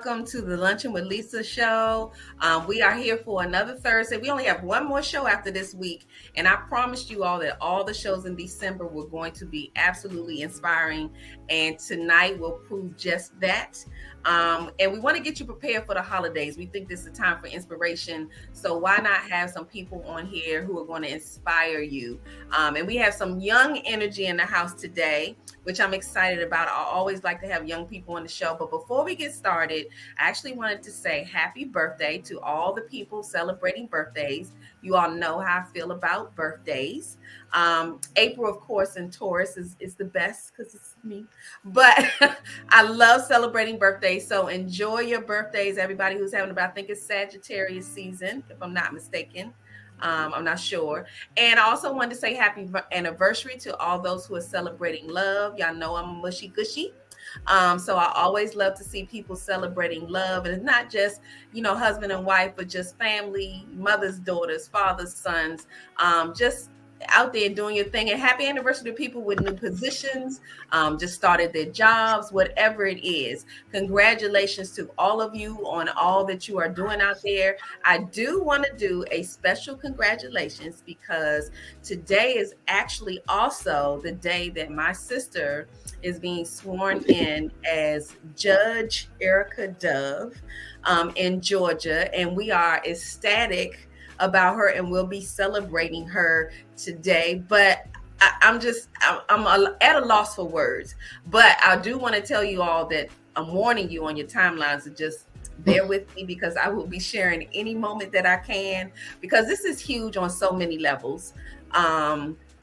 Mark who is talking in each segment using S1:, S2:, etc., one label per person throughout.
S1: welcome to the Lunchin with Lisa show. We are here for another Thursday. We only have one more show after this week, and I promised you all that all the shows in December were going to be absolutely inspiring, and tonight will prove just that. And we want to get you prepared for the holidays. We think this is a time for inspiration, so why not have some people on here who are going to inspire you? And we have some young energy in the house today, which I'm excited about. I always like to have young people on the show. But before we get started, I actually wanted to say happy birthday to all the people celebrating birthdays. You all know how I feel about birthdays. April, of course, in Taurus is the best because it's me. But I love celebrating birthdays. So enjoy your birthdays, everybody who's having about, I think it's Sagittarius season, if I'm not mistaken. I'm not sure. And I also wanted to say happy anniversary to all those who are celebrating love. Y'all know I'm a mushy gushy. So I always love to see people celebrating love. And it's not just, husband and wife, but just family, mothers, daughters, fathers, sons, just out there doing your thing. And happy anniversary to people with new positions, just started their jobs, whatever it is. Congratulations to all of you on all that you are doing out there. I do want to do a special congratulations because today is actually also the day that my sister is being sworn in as Judge Erica Dove in Georgia, and we are ecstatic about her, and we'll be celebrating her today. But I'm at a loss for words. But I do want to tell you all that I'm warning you on your timelines to just bear with me, because I will be sharing any moment that I can, because this is huge on so many levels.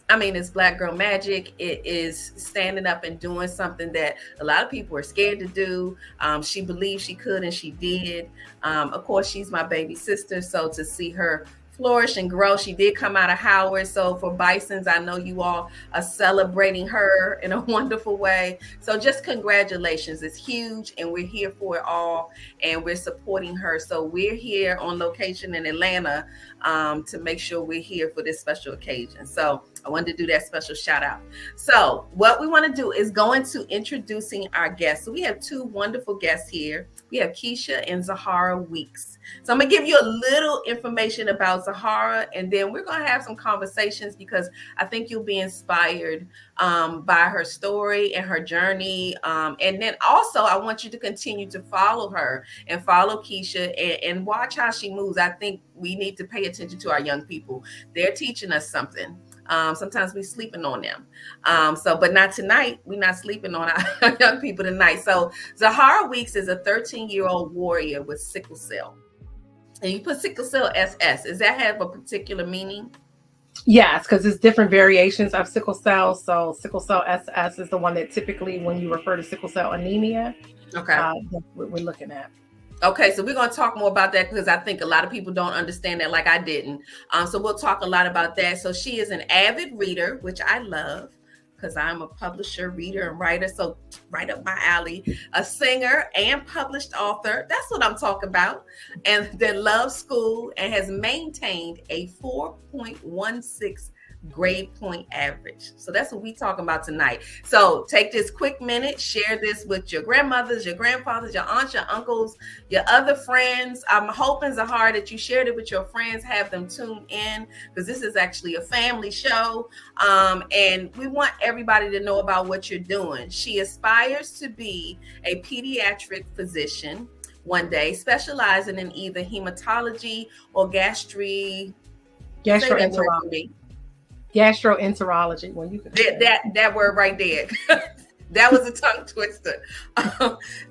S1: It's Black Girl Magic. It is standing up and doing something that a lot of people are scared to do. She believed she could, and she did. Of course, she's my baby sister. So to see her flourish and grow, she did come out of Howard. So for Bisons, I know you all are celebrating her in a wonderful way. So just congratulations. It's huge, and we're here for it all, and we're supporting her. So we're here on location in Atlanta to make sure we're here for this special occasion. So I wanted to do that special shout out. So what we want to do is go into introducing our guests. So we have two wonderful guests here. We have Keisha and Zahara Weeks. So I'm going to give you a little information about Zahara, and then we're going to have some conversations, because I think you'll be inspired by her story and her journey. And then also I want you to continue to follow her and follow Keisha and watch how she moves. I think we need to pay attention to our young people. They're teaching us something. Sometimes we're sleeping on them. But not tonight. We're not sleeping on our young people tonight. So Zahara Weeks is a 13-year-old warrior with sickle cell. And you put sickle cell SS. Does that have a particular meaning?
S2: Yes, because it's different variations of sickle cell. So sickle cell SS is the one that typically, when you refer to sickle cell anemia, we're looking at.
S1: Okay, so we're going to talk more about that, because I think a lot of people don't understand that, like I didn't. So we'll talk a lot about that. So she is an avid reader, which I love, because I'm a publisher, reader, and writer. So right up my alley. A singer and published author. That's what I'm talking about. And that loves school and has maintained a 4.16 grade point average. So that's what we talking about tonight. So take this quick minute, share this with your grandmothers, your grandfathers, your aunts, your uncles, your other friends. I'm hoping, Zahara, that you shared it with your friends, have them tune in, because this is actually a family show. And we want everybody to know about what you're doing. She aspires to be a pediatric physician one day, specializing in either hematology or gastroenterology.
S2: Gastroenterology. When you
S1: that word right there. That was a tongue twister.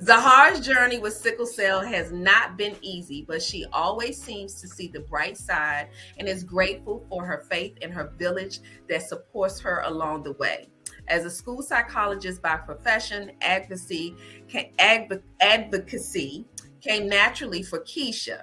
S1: Zahara's journey with sickle cell has not been easy, but she always seems to see the bright side and is grateful for her faith and her village that supports her along the way. As a school psychologist by profession, advocacy came naturally for Keisha.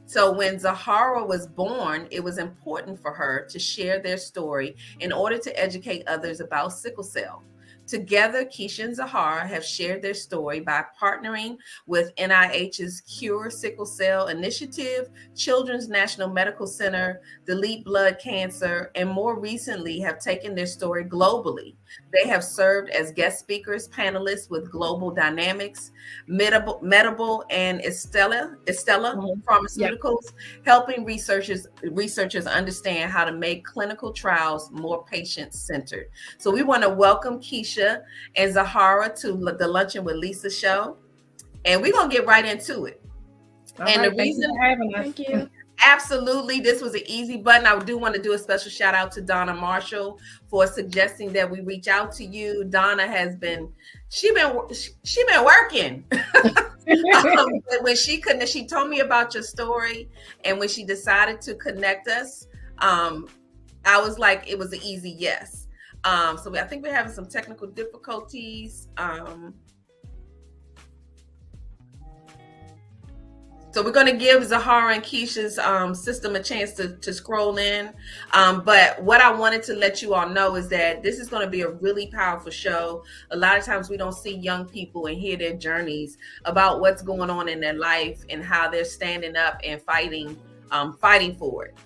S1: So when Zahara was born, it was important for her to share their story in order to educate others about sickle cell. Together, Keisha and Zahara have shared their story by partnering with NIH's Cure Sickle Cell Initiative, Children's National Medical Center, Delete Blood Cancer, and more recently have taken their story globally. They have served as guest speakers, panelists with Global Dynamics, Medable, and Estella
S2: Yep.
S1: Pharmaceuticals, helping researchers understand how to make clinical trials more patient-centered. So we want to welcome Keisha and Zahara to the Luncheon with Lisa show, and we're gonna get right into it.
S2: All
S1: and
S2: right,
S1: the
S2: thank you
S1: reason,
S2: for having us.
S3: Thank you.
S1: absolutely, this was an easy button. I do want to do a special shout out to Donna Marshall for suggesting that we reach out to you. Donna has been working. When she told me about your story, and when she decided to connect us, I was like, it was an easy yes. So I think we're having some technical difficulties. So we're going to give Zahara and Keisha's system a chance to scroll in. But what I wanted to let you all know is that this is going to be a really powerful show. A lot of times we don't see young people and hear their journeys about what's going on in their life and how they're standing up and fighting for it.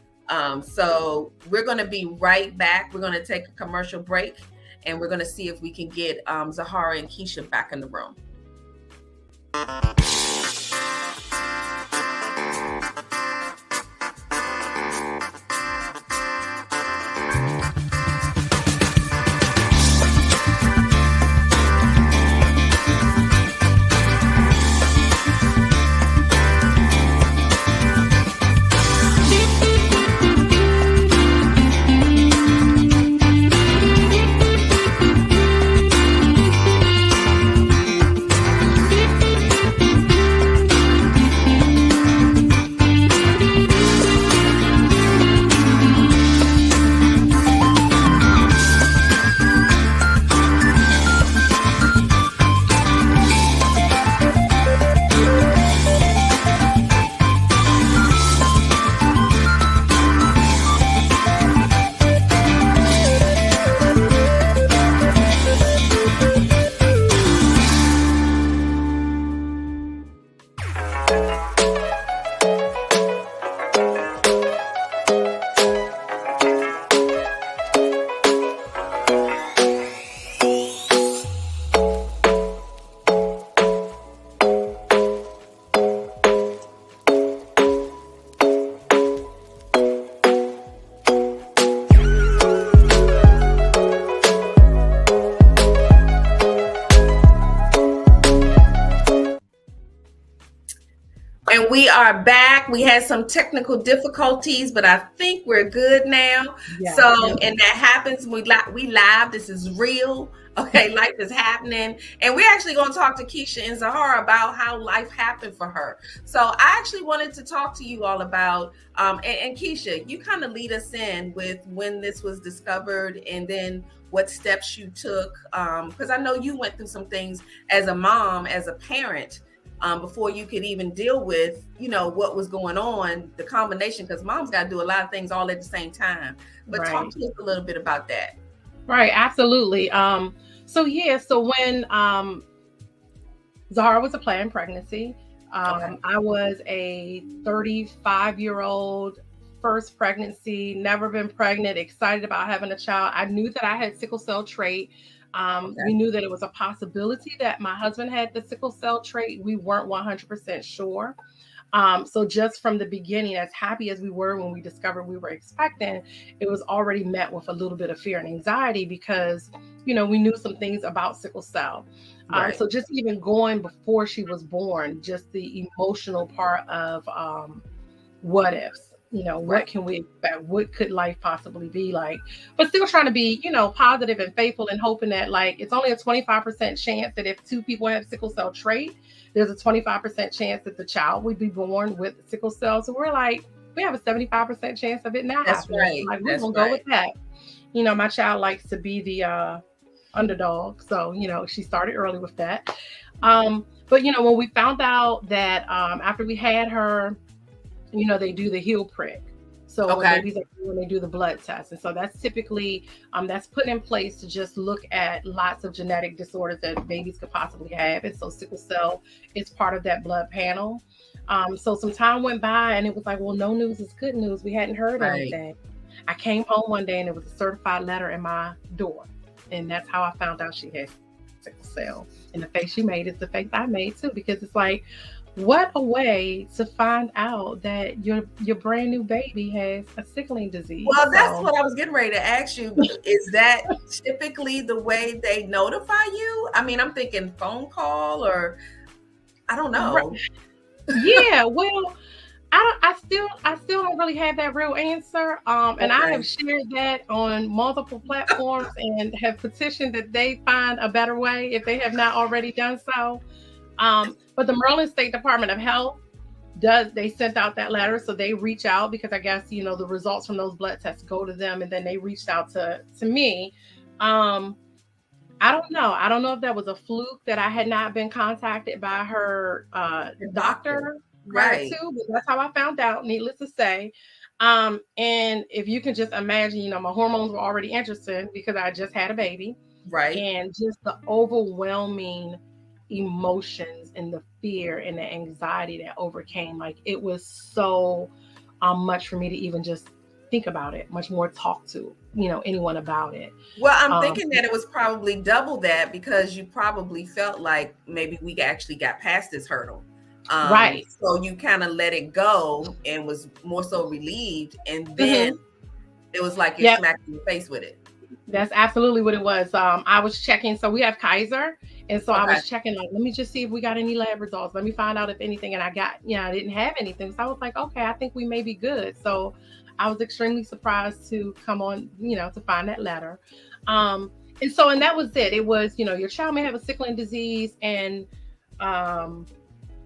S1: So we're going to be right back. We're going to take a commercial break, and we're going to see if we can get Zahara and Keisha back in the room. And we are back. We had some technical difficulties, but I think we're good now.
S2: Yeah.
S1: So, and that happens. We live. This is real. Okay, life is happening. And we're actually going to talk to Keisha and Zahara about how life happened for her. So I actually wanted to talk to you all about, and Keisha, you kind of lead us in with when this was discovered and then what steps you took. Because I know you went through some things as a mom, as a parent, before you could even deal with, what was going on, the combination, because mom's got to do a lot of things all at the same time. But
S2: Right.
S1: Talk to us a little bit about that.
S2: Right, absolutely. So when Zahara was a planned pregnancy,
S1: Okay.
S2: I was a 35-year-old, first pregnancy, never been pregnant, excited about having a child. I knew that I had sickle cell trait. We knew that it was a possibility that my husband had the sickle cell trait. We weren't 100% sure. So just from the beginning, as happy as we were when we discovered we were expecting, it was already met with a little bit of fear and anxiety because, we knew some things about sickle cell.
S1: Right.
S2: So just even going before she was born, just the emotional part of what ifs. What can we expect? What could life possibly be like? But still trying to be, positive and faithful and hoping that it's only a 25% chance that if two people have sickle cell trait, there's a 25% chance that the child would be born with sickle cell. So we're like, we have a 75% chance of it not
S1: That's
S2: happening.
S1: right.
S2: We're going to go with that. My child likes to be the underdog. So, she started early with that. But, when we found out that after we had her, they do the heel prick. So when they do the blood test. And so that's typically, that's put in place to just look at lots of genetic disorders that babies could possibly have. And so sickle cell is part of that blood panel. So some time went by and it was like, well, no news is good news. We hadn't heard anything. I came home one day and there was a certified letter in my door. And that's how I found out she had sickle cell. And the face you made is the face I made too, because it's like, what a way to find out that your brand new baby has a sickling disease.
S1: Well, that's
S2: So
S1: what I was getting ready to ask you. Is that typically the way they notify you? I mean, I'm thinking phone call, or I don't know.
S2: yeah, well, I still don't really have that real answer. And I have
S1: Okay.
S2: shared that on multiple platforms and have petitioned that they find a better way if they have not already done so. But the Maryland State Department of Health they sent out that letter, so they reach out, because I guess the results from those blood tests go to them, and then they reached out to me. Um, I don't know. I don't know if that was a fluke that I had not been contacted by her
S1: Your doctor.
S2: doctor prior
S1: Right.
S2: to, but that's how I found out, needless to say. And if you can just imagine, my hormones were already interested because I just had a baby,
S1: Right.
S2: and just the overwhelming emotions and the fear and the anxiety that overcame, like, it was so much for me to even just think about it, much more talk to anyone about it.
S1: Well, I'm
S2: um
S1: thinking that it was probably double that, because you probably felt like maybe we actually got past this hurdle.
S2: right.
S1: So you kind of let it go and was more so relieved, and then
S2: Hmm.
S1: it was like you're
S2: Yep,
S1: smacked in the face with it.
S2: that's absolutely what it was. I was checking, so we have Kaiser, and so I
S1: Okay.
S2: was checking, like, let me just see if we got any lab results, let me find out if anything, and I didn't have anything, so I was like, okay, I think we may be good. So I was extremely surprised to come on, to find that letter. um and that was it. It was, your child may have a sickling disease. And um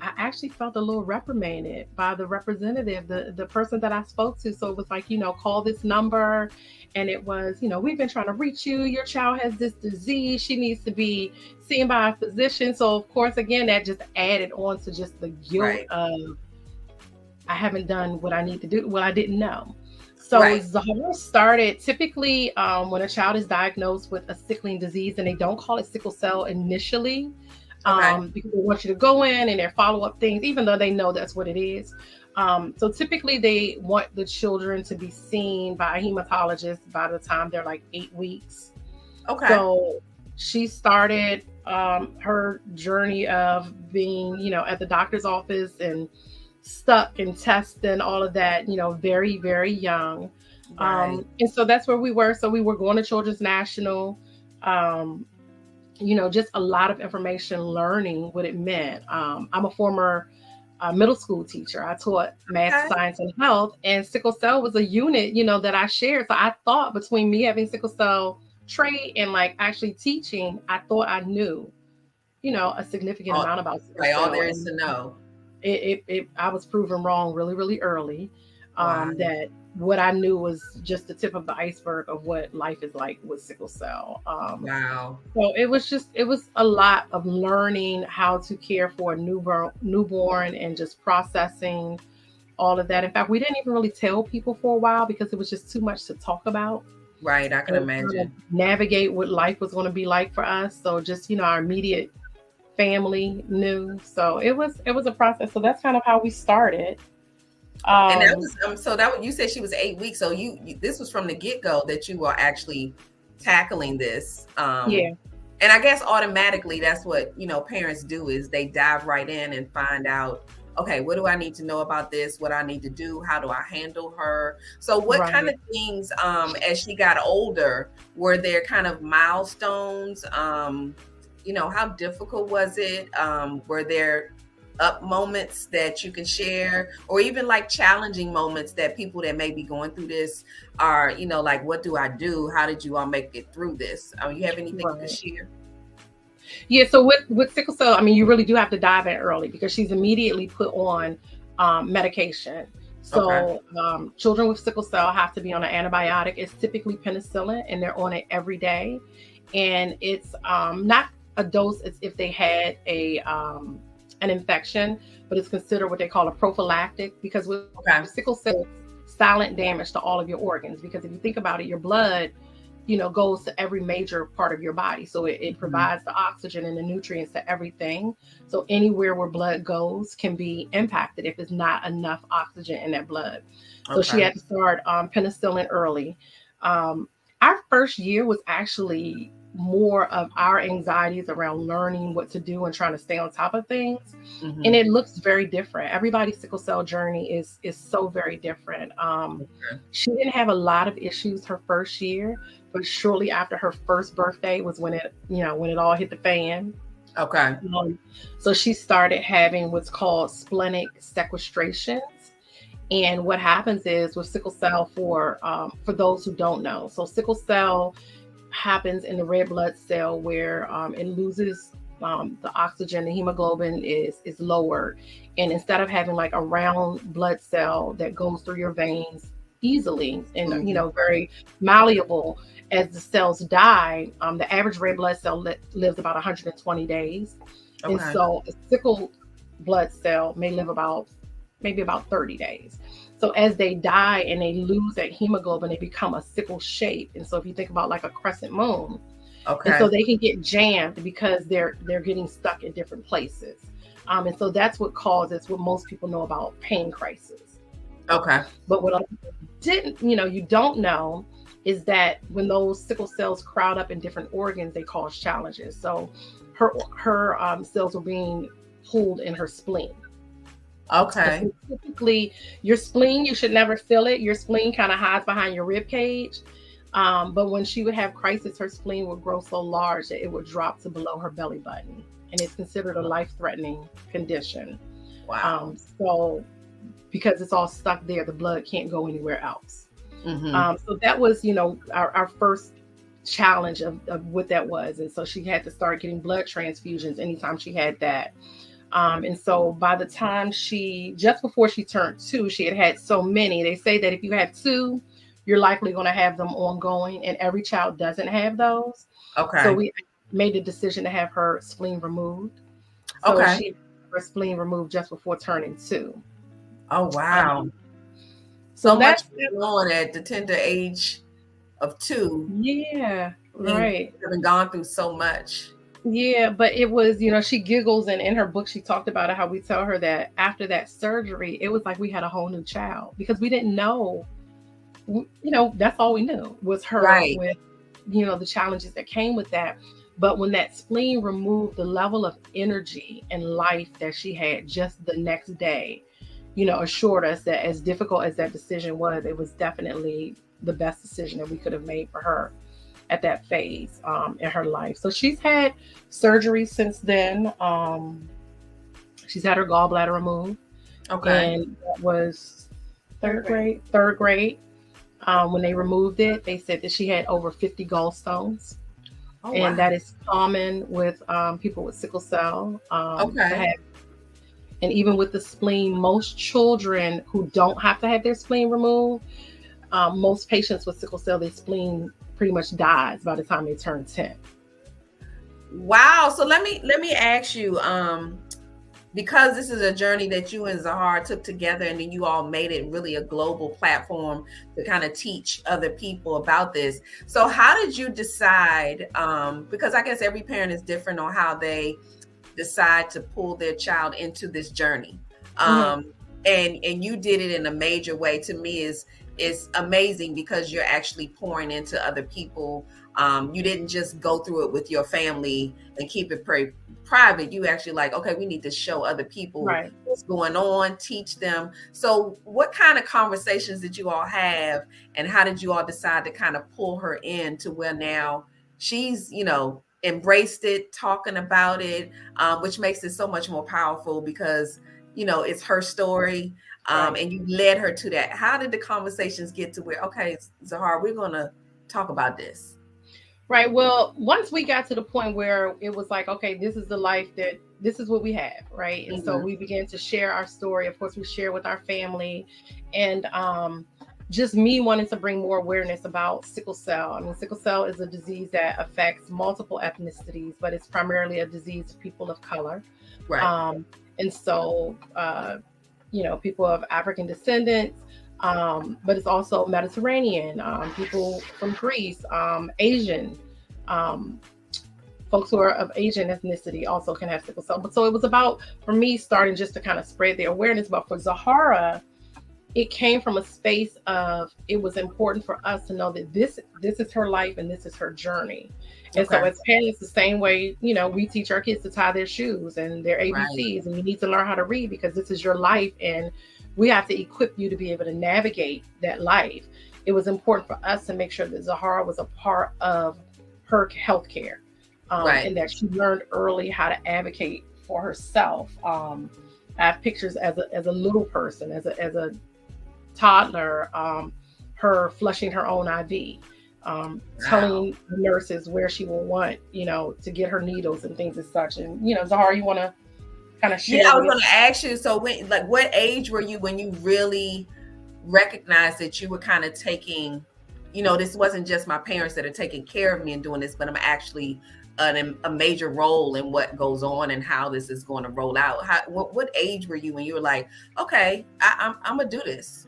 S2: I actually felt a little reprimanded by the representative, the person that I spoke to. So it was like, call this number. And it was, we've been trying to reach you. Your child has this disease. She needs to be seen by a physician. So, of course, again, that just added on to just the guilt
S1: Right.
S2: of, I haven't done what I need to do. Well, I didn't know. So
S1: Right.
S2: Zahara started typically when a child is diagnosed with a sickling disease, and they don't call it sickle cell initially,
S1: Okay.
S2: because they want you to go in and their follow-up things, even though they know that's what it is. So typically they want the children to be seen by a hematologist by the time they're like 8 weeks.
S1: Okay.
S2: So she started her journey of being, at the doctor's office and stuck and testing all of that, very, very young.
S1: Right.
S2: And so that's where we were. So we were going to Children's National. Um, just a lot of information, learning what it meant. I'm a former middle school teacher. I taught math,
S1: Okay.
S2: science, and health, and sickle cell was a unit, that I shared. So I thought, between me having sickle cell trait and like actually teaching, I thought I knew, a significant
S1: All,
S2: amount about sickle
S1: right. All
S2: cell.
S1: there is
S2: And
S1: to know.
S2: I was proven wrong really, really early.
S1: Wow.
S2: That what I knew was just the tip of the iceberg of what life is like with sickle cell.
S1: Wow.
S2: So it was a lot of learning how to care for a newborn and just processing all of that. In fact, we didn't even really tell people for a while because it was just too much to talk about
S1: Right. I can
S2: and kind of
S1: imagine.
S2: navigate what life was going to be like for us. So just, our immediate family knew. So it was a process. So that's kind of how we started.
S1: And that
S2: Um,
S1: was so that you said she was 8 weeks. So you this was from the get go that you were actually tackling this.
S2: yeah,
S1: And I guess automatically that's what parents do, is they dive right in and find out, okay, what do I need to know about this? What I need to do? How do I handle her? So what kind
S2: right.
S1: of things, as she got older, were there kind of milestones? How difficult was it? Were there up moments that you can share, or even like challenging moments that people that may be going through this are, like, what do I do? How did you all make it through this? You have anything you could
S2: Right.
S1: share?
S2: Yeah, so with sickle cell, I mean, you really do have to dive in early because she's immediately put on medication.
S1: Okay.
S2: So children with sickle cell have to be on an antibiotic. It's typically penicillin, and they're on it every day. And it's not a dose as if they had an infection, but it's considered what they call a prophylactic, because with
S1: Okay.
S2: sickle cell, silent damage to all of your organs. Because if you think about it, your blood goes to every major part of your body. So it
S1: Mhm.
S2: provides the oxygen and the nutrients to everything. So anywhere where blood goes can be impacted if it's not enough oxygen in that blood. So she
S1: Okay.
S2: had to start penicillin early. Um, our first year was actually more of our anxieties around learning what to do and trying to stay on top of things.
S1: Mm-hmm.
S2: And it looks very different. Everybody's sickle cell journey is so very different.
S1: Okay.
S2: She didn't have a lot of issues her first year, but shortly after her first birthday was when it all hit the fan.
S1: Okay.
S2: So she started having what's called splenic sequestrations. And what happens is with sickle cell, for those who don't know, so sickle cell happens in the red blood cell where it loses the oxygen, the hemoglobin is lowered, and instead of having like a round blood cell that goes through your veins easily and
S1: Mm-hmm.
S2: very malleable, as the cells die, the average red blood cell lives about 120 days, and
S1: Okay.
S2: so a sickle blood cell may live maybe about 30 days. So as they die and they lose that hemoglobin, they become a sickle shape. And so if you think about like a crescent moon, and
S1: Okay.
S2: so they can get jammed because they're getting stuck in different places. And so that's what causes what most people know about pain crisis.
S1: Okay.
S2: But what you don't know is that when those sickle cells crowd up in different organs, they cause challenges. So her cells were being pulled in her spleen.
S1: Okay.
S2: So typically, your spleen, you should never feel it. Your spleen kind of hides behind your rib cage. But when she would have crisis, her spleen would grow so large that it would drop to below her belly button. And it's considered a life-threatening condition.
S1: Wow.
S2: So because it's all stuck there, the blood can't go anywhere else.
S1: Mm-hmm.
S2: So that was, our first challenge of what that was. And so she had to start getting blood transfusions anytime she had that. And so by the time just before she turned 2, she had so many. They say that if you had 2, you're likely going to have them ongoing, and every child doesn't have those.
S1: Okay.
S2: So we made the decision to have her spleen removed. So
S1: Okay.
S2: she had her spleen removed just before turning 2.
S1: Oh, wow.
S2: So
S1: much
S2: that's
S1: going on at the tender age of 2.
S2: yeah,
S1: And
S2: right.
S1: having gone through so much.
S2: Yeah, but it was, she giggles, and in her book she talked about it, how we tell her that after that surgery, it was like we had a whole new child because we didn't know, that's all we knew was her
S1: Right.
S2: with, the challenges that came with that. But when that spleen removed, the level of energy and life that she had just the next day, assured us that as difficult as that decision was, it was definitely the best decision that we could have made for her at that phase in her life. So she's had surgery since then. She's had her gallbladder removed.
S1: Okay.
S2: And that was third grade. When they removed it, they said that she had over 50 gallstones.
S1: Oh,
S2: And
S1: wow.
S2: that is common with people with sickle cell to
S1: Okay.
S2: have. And even with the spleen, most children who don't have to have their spleen removed, most patients with sickle cell, their spleen pretty much dies by the time they turn 10.
S1: Wow. So let me ask you, because this is a journey that you and Zahar took together, and then you all made it really a global platform to kind of teach other people about this. So how did you decide? Because I guess every parent is different on how they decide to pull their child into this journey. And you did it in a major way. To me, is amazing because you're actually pouring into other people. You didn't just go through it with your family and keep it private. You actually like, okay, we need to show other people what's going on, teach them. So what kind of conversations did you all have, and how did you all decide to kind of pull her in to where now she's, embraced it, talking about it, which makes it so much more powerful because, it's her story. And you led her to that. How did the conversations get to where, okay, Zahar, we're going to talk about this?
S2: Right. Well, once we got to the point where it was like, okay, this is the life this is what we have. Right. And so we began to share our story. Of course, we share with our family, and just me wanting to bring more awareness about sickle cell. I mean, sickle cell is a disease that affects multiple ethnicities, but it's primarily a disease of people of color.
S1: Right.
S2: And so, people of African descendants, but it's also Mediterranean, people from Greece, Asian, folks who are of Asian ethnicity also can have sickle cell. But so it was about, for me, starting just to kind of spread the awareness. But for Zahara, it came from a space of, it was important for us to know that this is her life and this is her journey. And so
S1: Okay.
S2: as parents, the same way, we teach our kids to tie their shoes and their
S1: Right.
S2: ABCs, and you need to learn how to read because this is your life, and we have to equip you to be able to navigate that life. It was important for us to make sure that Zahara was a part of her healthcare,
S1: Right.
S2: and that she learned early how to advocate for herself. I have pictures as a little person, as a toddler, her flushing her own IV,
S1: Wow.
S2: telling the nurses where she will want, to get her needles and things as such. And, Zahara, you want to kind of
S1: Yeah,
S2: share
S1: I was
S2: with?
S1: going to ask you. So, when, like, what age were you when you really recognized that you were kind of taking, this wasn't just my parents that are taking care of me and doing this, but I'm actually a major role in what goes on and how this is going to roll out. What age were you when you were like, okay, I'm gonna do this?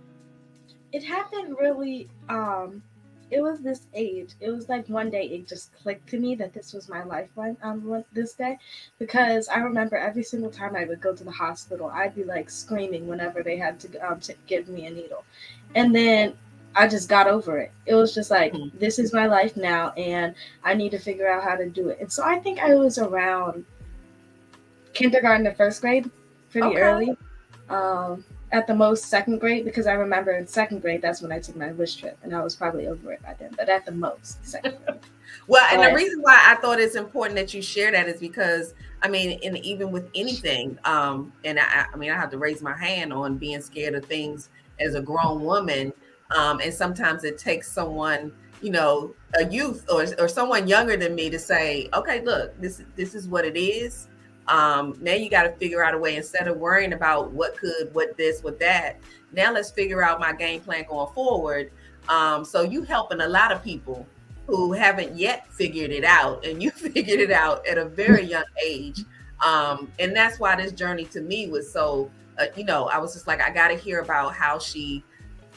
S3: It happened really, it was this age. It was like one day it just clicked to me that this was my lifeline this day, because I remember every single time I would go to the hospital, I'd be like screaming whenever they had to give me a needle. And then I just got over it. It was just like,
S1: Mhm.
S3: this is my life now, and I need to figure out how to do it. And so I think I was around kindergarten to first grade, pretty
S1: Okay.
S3: early. At the most second grade, because I remember in second grade that's when I took my wish trip, and I was probably over it by then. But at the most second grade.
S1: Well, and the
S3: But
S1: reason why I thought it's important that you share that is because, I mean, and even with anything, and I mean, I have to raise my hand on being scared of things as a grown woman, and sometimes it takes someone, a youth or someone younger than me to say, okay, look, this is what it is. Now you got to figure out a way, instead of worrying about what this, what that. Now let's figure out my game plan going forward. So you helping a lot of people who haven't yet figured it out, and you figured it out at a very young age. And that's why this journey to me was so, I was just like, I got to hear about how she,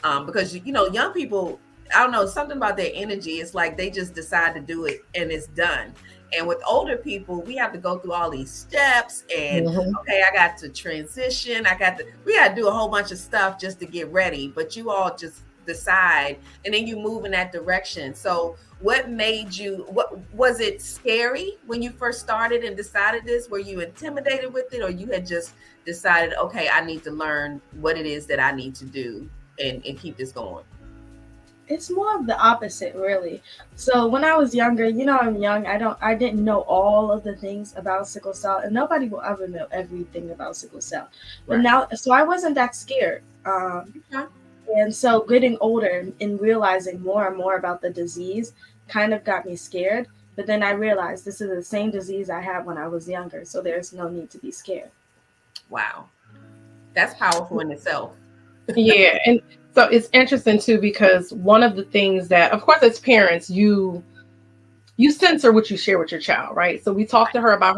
S1: because, young people, I don't know, something about their energy. It's like they just decide to do it and it's done. And with older people, we have to go through all these steps and,
S2: Mhm.
S1: okay, I got to transition. We got to do a whole bunch of stuff just to get ready. But you all just decide and then you move in that direction. So what was it scary when you first started and decided this? Were you intimidated with it, or you had just decided, okay, I need to learn what it is that I need to do and keep this going?
S3: it's more of the opposite, really. So when I was younger, I'm young. I didn't know all of the things about sickle cell, and nobody will ever know everything about sickle cell. But
S1: Right.
S3: now, so I wasn't that scared.
S1: Okay.
S3: And so getting older and realizing more and more about the disease kind of got me scared. But then I realized this is the same disease I had when I was younger, so there's no need to be scared.
S1: Wow. That's powerful in itself.
S2: Yeah, and so it's interesting too, because one of the things that, of course, as parents, you censor what you share with your child, right? So we talked to her about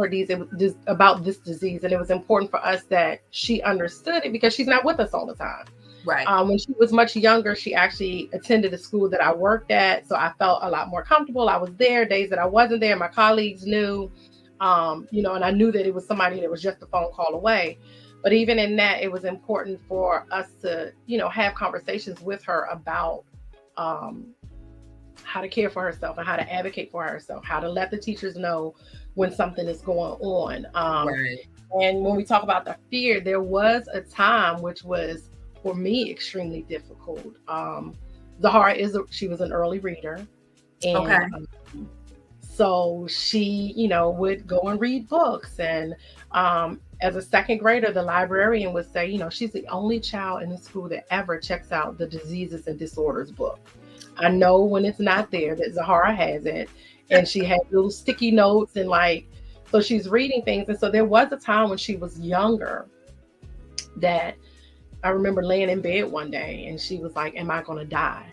S2: about this disease, and it was important for us that she understood it because she's not with us all the time.
S1: Right.
S2: When she was much younger, she actually attended a school that I worked at, so I felt a lot more comfortable. I was there days that I wasn't there. My colleagues knew, and I knew that it was somebody that was just a phone call away. But even in that, it was important for us to, have conversations with her about um, how to care for herself and how to advocate for herself, how to let the teachers know when something is going on.
S1: Right.
S2: And when we talk about the fear, there was a time which was for me extremely difficult. Zahara she was an early reader,
S1: Okay.
S2: and so she, would go and read books. And as a second grader, the librarian would say, she's the only child in the school that ever checks out the diseases and disorders book. I know when it's not there that Zahara has it. And she had little sticky notes and so she's reading things. And so there was a time when she was younger that I remember laying in bed one day and she was like, am I going to die?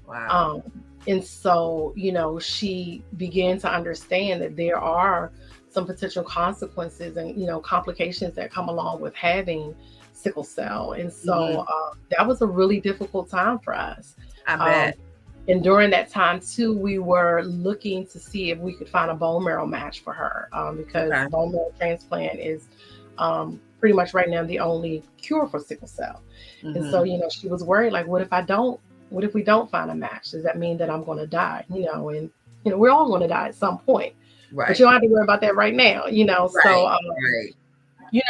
S1: Wow.
S2: And so, she began to understand that there are some potential consequences and, complications that come along with having sickle cell. And so that was a really difficult time for us.
S1: I bet.
S2: And during that time, too, we were looking to see if we could find a bone marrow match for her, because bone marrow transplant is pretty much right now the only cure for sickle cell. And so, she was worried, like, what if we don't find a match? Does that mean that I'm going to die? And we're all going to die at some point.
S1: Right.
S2: But you don't have to worry about that right now.
S1: Right.
S2: So,
S1: Right.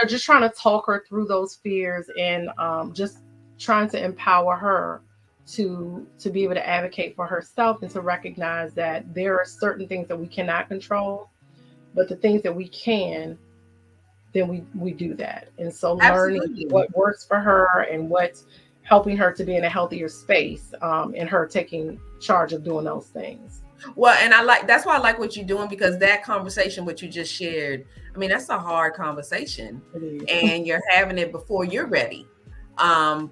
S2: just trying to talk her through those fears and just trying to empower her to be able to advocate for herself and to recognize that there are certain things that we cannot control, but the things that we can, then we do that. And so learning what works for her and what's helping her to be in a healthier space, and her taking charge of doing those things.
S1: Well, and that's why I like what you're doing, because that conversation, what you just shared, I mean, that's a hard conversation, and you're having it before you're ready.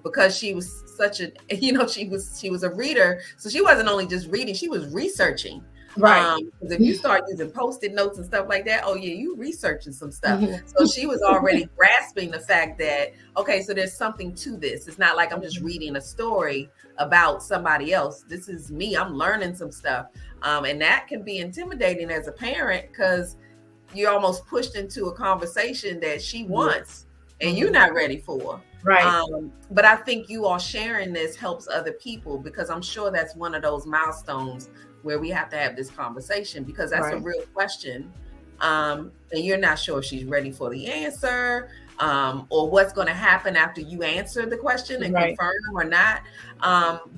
S1: Because she was such a, she was a reader. So she wasn't only just reading, she was researching.
S2: Right.
S1: Because if you start using Post-it notes and stuff like that, oh yeah, you researching some stuff. So she was already grasping the fact that, okay, so there's something to this. It's not like I'm just reading a story about somebody else. This is me. I'm learning some stuff. And that can be intimidating as a parent, because you're almost pushed into a conversation that she wants and you're not ready for.
S2: Right.
S1: But I think you all sharing this helps other people, because I'm sure that's one of those milestones where we have to have this conversation, because that's a real question. And you're not sure if she's ready for the answer, or what's going to happen after you answer the question and confirm or not.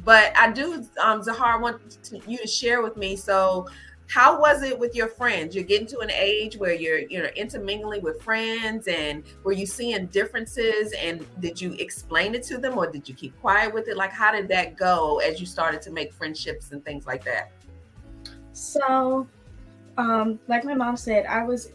S1: But I do, Zahar, want you to share with me. So how was it with your friends? You're getting to an age where you're intermingling with friends, and were you seeing differences, and did you explain it to them, or did you keep quiet with it? Like, how did that go as you started to make friendships and things like that?
S3: So, like my mom said, I was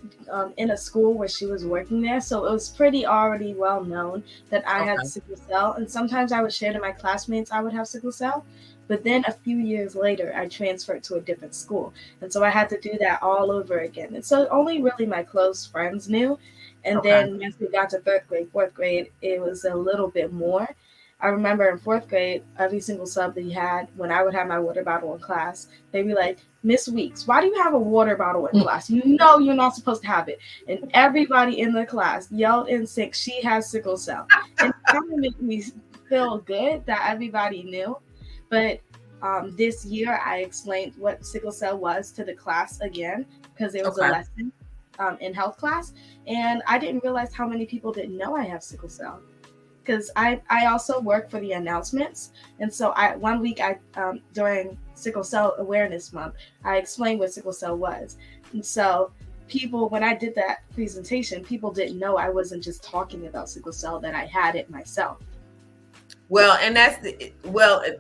S3: in a school where she was working there, so it was pretty already well known that I had sickle cell, and sometimes I would share to my classmates I would have sickle cell. But then a few years later, I transferred to a different school, and so I had to do that all over again. And so only really my close friends knew. And then once we got to third grade, fourth grade, it was a little bit more. I remember in fourth grade, every single sub that you had, when I would have my water bottle in class, they'd be like, Miss Weeks, why do you have a water bottle in class? You know you're not supposed to have it. And everybody in the class yelled in sync, she has sickle cell. And it kind of made me feel good that everybody knew. But this year, I explained what sickle cell was to the class again, because there was a lesson in health class. And I didn't realize how many people didn't know I have sickle cell. Because I also work for the announcements. And so one week during Sickle Cell Awareness Month, I explained what sickle cell was. And so people, when I did that presentation, people didn't know I wasn't just talking about sickle cell, that I had it myself.
S1: Well, and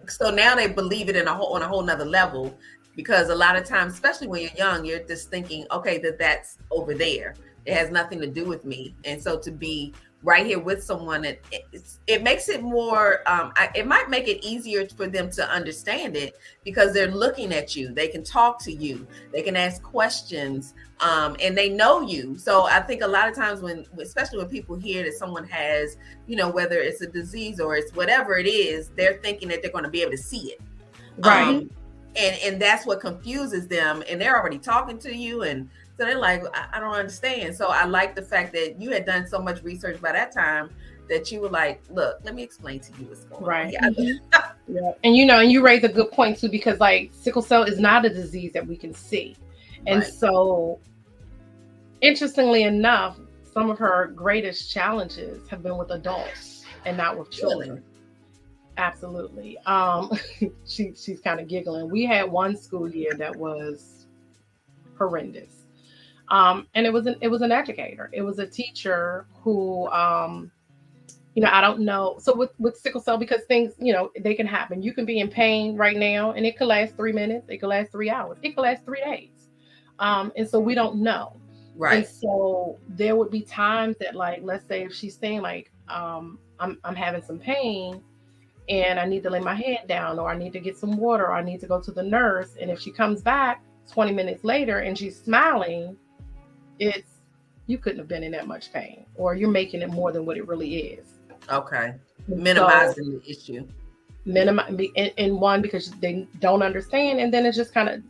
S1: so now they believe it on a whole nother level, because a lot of times, especially when you're young, you're just thinking, okay, that's over there. It has nothing to do with me. And so to be right here with someone, it makes it more, it might make it easier for them to understand it, because they're looking at you. They can talk to you. They can ask questions, and they know you. So I think a lot of times especially when people hear that someone has, whether it's a disease or it's whatever it is, they're thinking that they're going to be able to see it.
S2: Right.
S1: And that's what confuses them. And they're already talking to you. And so they're like, I don't understand. So I like the fact that you had done so much research by that time that you were like, look, let me explain to you what's going on.
S2: Yeah. And you raise a good point too, because like sickle cell is not a disease that we can see. And so interestingly enough, some of her greatest challenges have been with adults and not with children. Really? Absolutely. She's kind of giggling. We had one school year that was horrendous. And it was an educator. It was a teacher who, I don't know. So with sickle cell, because things, they can happen. You can be in pain right now, and it could last 3 minutes. It could last 3 hours. It could last 3 days. And so we don't know. Right. And so there would be times that, like, let's say if she's saying like, I'm having some pain and I need to lay my head down, or I need to get some water, or I need to go to the nurse. And if she comes back 20 minutes later and she's smiling, you couldn't have been in that much pain, or you're making it more than what it really is.
S1: Okay. Minimizing the issue.
S2: In one, because they don't understand. And then it's just kind of,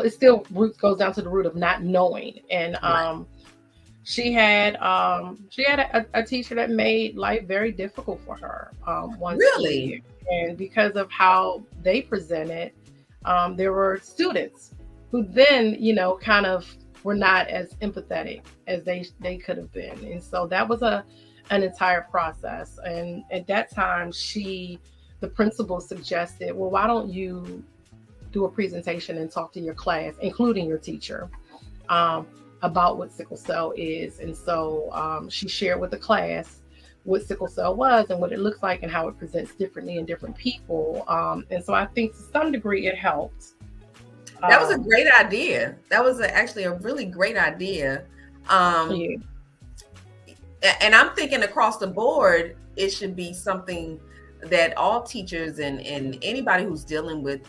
S2: it still goes down to the root of not knowing. And she had a teacher that made life very difficult for her one school
S1: Really?
S2: year, and because of how they presented, there were students who then kind of were not as empathetic as they could have been, and so that was an entire process. And at that time, the principal suggested, well, why don't you do a presentation and talk to your class, including your teacher, um, about what sickle cell is. And so she shared with the class what sickle cell was and what it looks like and how it presents differently in different people. And so I think to some degree it helped.
S1: That was a great idea. That was actually a really great idea.
S2: Yeah.
S1: And I'm thinking across the board, it should be something that all teachers and anybody who's dealing with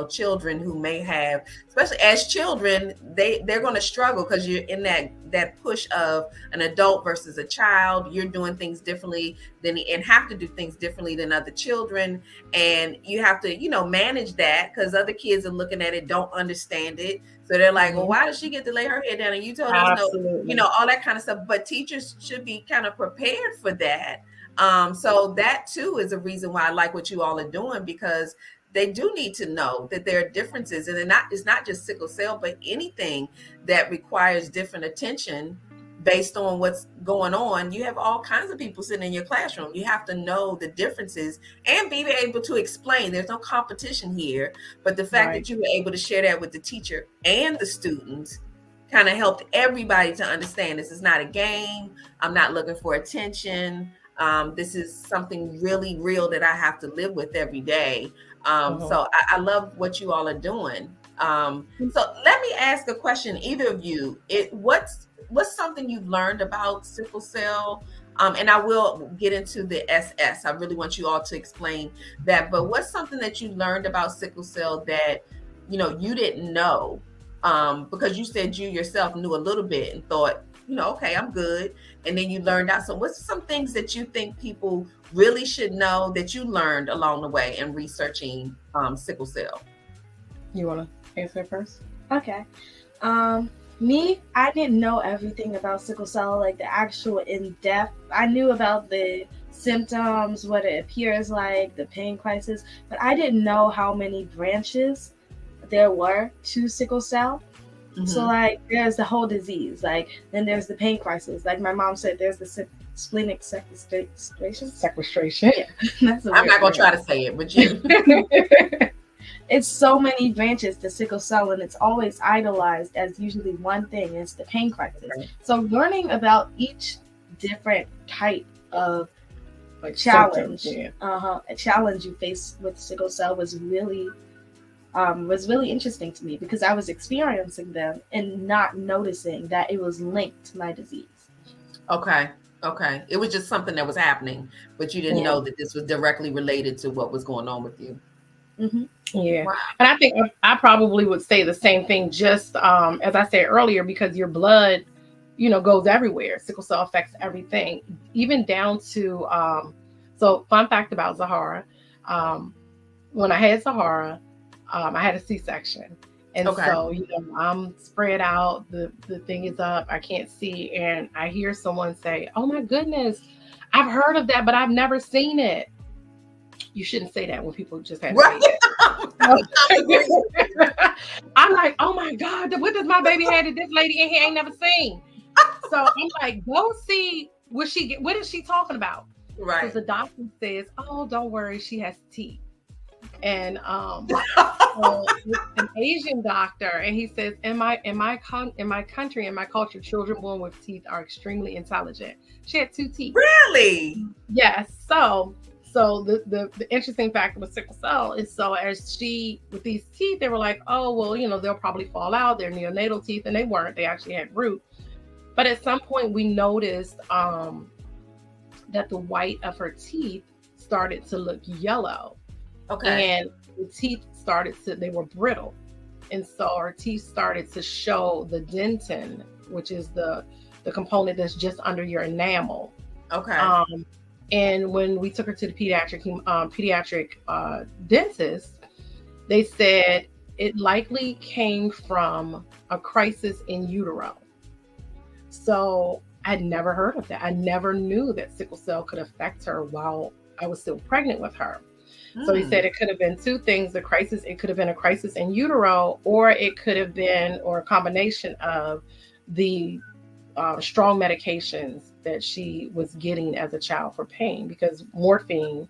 S1: children who may have, especially as children, they're going to struggle because you're in that push of an adult versus a child. You're doing things differently and have to do things differently than other children, and you have to manage that because other kids are looking at it, don't understand it, so they're like, well, why does she get to lay her head down and you told us no, all that kind of stuff. But teachers should be kind of prepared for that. So that too is a reason why I like what you all are doing, because they do need to know that there are differences, and it's not just sickle cell, but anything that requires different attention based on what's going on. You have all kinds of people sitting in your classroom. You have to know the differences and be able to explain. There's no competition here, but the fact that you were able to share that with the teacher and the students kind of helped everybody to understand this is not a game. I'm not looking for attention. This is something really real that I have to live with every day. So I love what you all are doing. So let me ask a question, either of you. What's something you've learned about sickle cell? And I will get into the SS. I really want you all to explain that. But what's something that you learned about sickle cell that you didn't know? Because you said you yourself knew a little bit and thought, okay, I'm good. And then you learned out. So what's some things that you think people really should know that you learned along the way in researching sickle cell?
S2: You want to answer first?
S3: Okay. Me, I didn't know everything about sickle cell, like the actual in-depth. I knew about the symptoms, what it appears like, the pain crisis, but I didn't know how many branches there were to sickle cell. Mm-hmm. So like there's the whole disease, like then there's the pain crisis, like my mom said, there's the splenic sequestration.
S2: Yeah,
S1: I'm not gonna try to say it, but you.
S3: It's so many branches to sickle cell, and it's always idolized as usually one thing. It's the pain crisis. Right. So learning about each different type of challenge, a challenge you face with sickle cell was really interesting to me, because I was experiencing them and not noticing that it was linked to my disease.
S1: Okay. It was just something that was happening, but you didn't know that this was directly related to what was going on with you.
S2: Mm-hmm. Yeah. Wow. And I think I probably would say the same thing, just as I said earlier, because your blood, goes everywhere. Sickle cell affects everything, even down to, so fun fact about Zahara, when I had Zahara, I had a C-section. And so, I'm spread out, the thing is up, I can't see. And I hear someone say, oh my goodness, I've heard of that, but I've never seen it. You shouldn't say that when people just had
S1: right.
S2: I'm like, oh my God, what does my baby had that this lady in here ain't never seen? So I'm like, go see what is she talking about?
S1: Right.
S2: Because the doctor says, oh, don't worry, she has teeth. And an Asian doctor, and he says, in my country, in my culture, children born with teeth are extremely intelligent. She had 2 teeth.
S1: Really?
S2: Yes. So the interesting factor with sickle cell is, so as with these teeth, they were like, oh, well, they'll probably fall out. They're neonatal teeth, and they weren't. They actually had root. But at some point, we noticed that the white of her teeth started to look yellow.
S1: Okay.
S2: And the teeth they were brittle. And so her teeth started to show the dentin, which is the component that's just under your enamel.
S1: Okay.
S2: And when we took her to the pediatric dentist, they said it likely came from a crisis in utero, So I'd never heard of that. I never knew that sickle cell could affect her while I was still pregnant with her. So he said
S1: Hmm.
S2: it could have been two things: the crisis. It could have been a crisis in utero, or it could have been, or a combination of the strong medications that she was getting as a child for pain, because morphine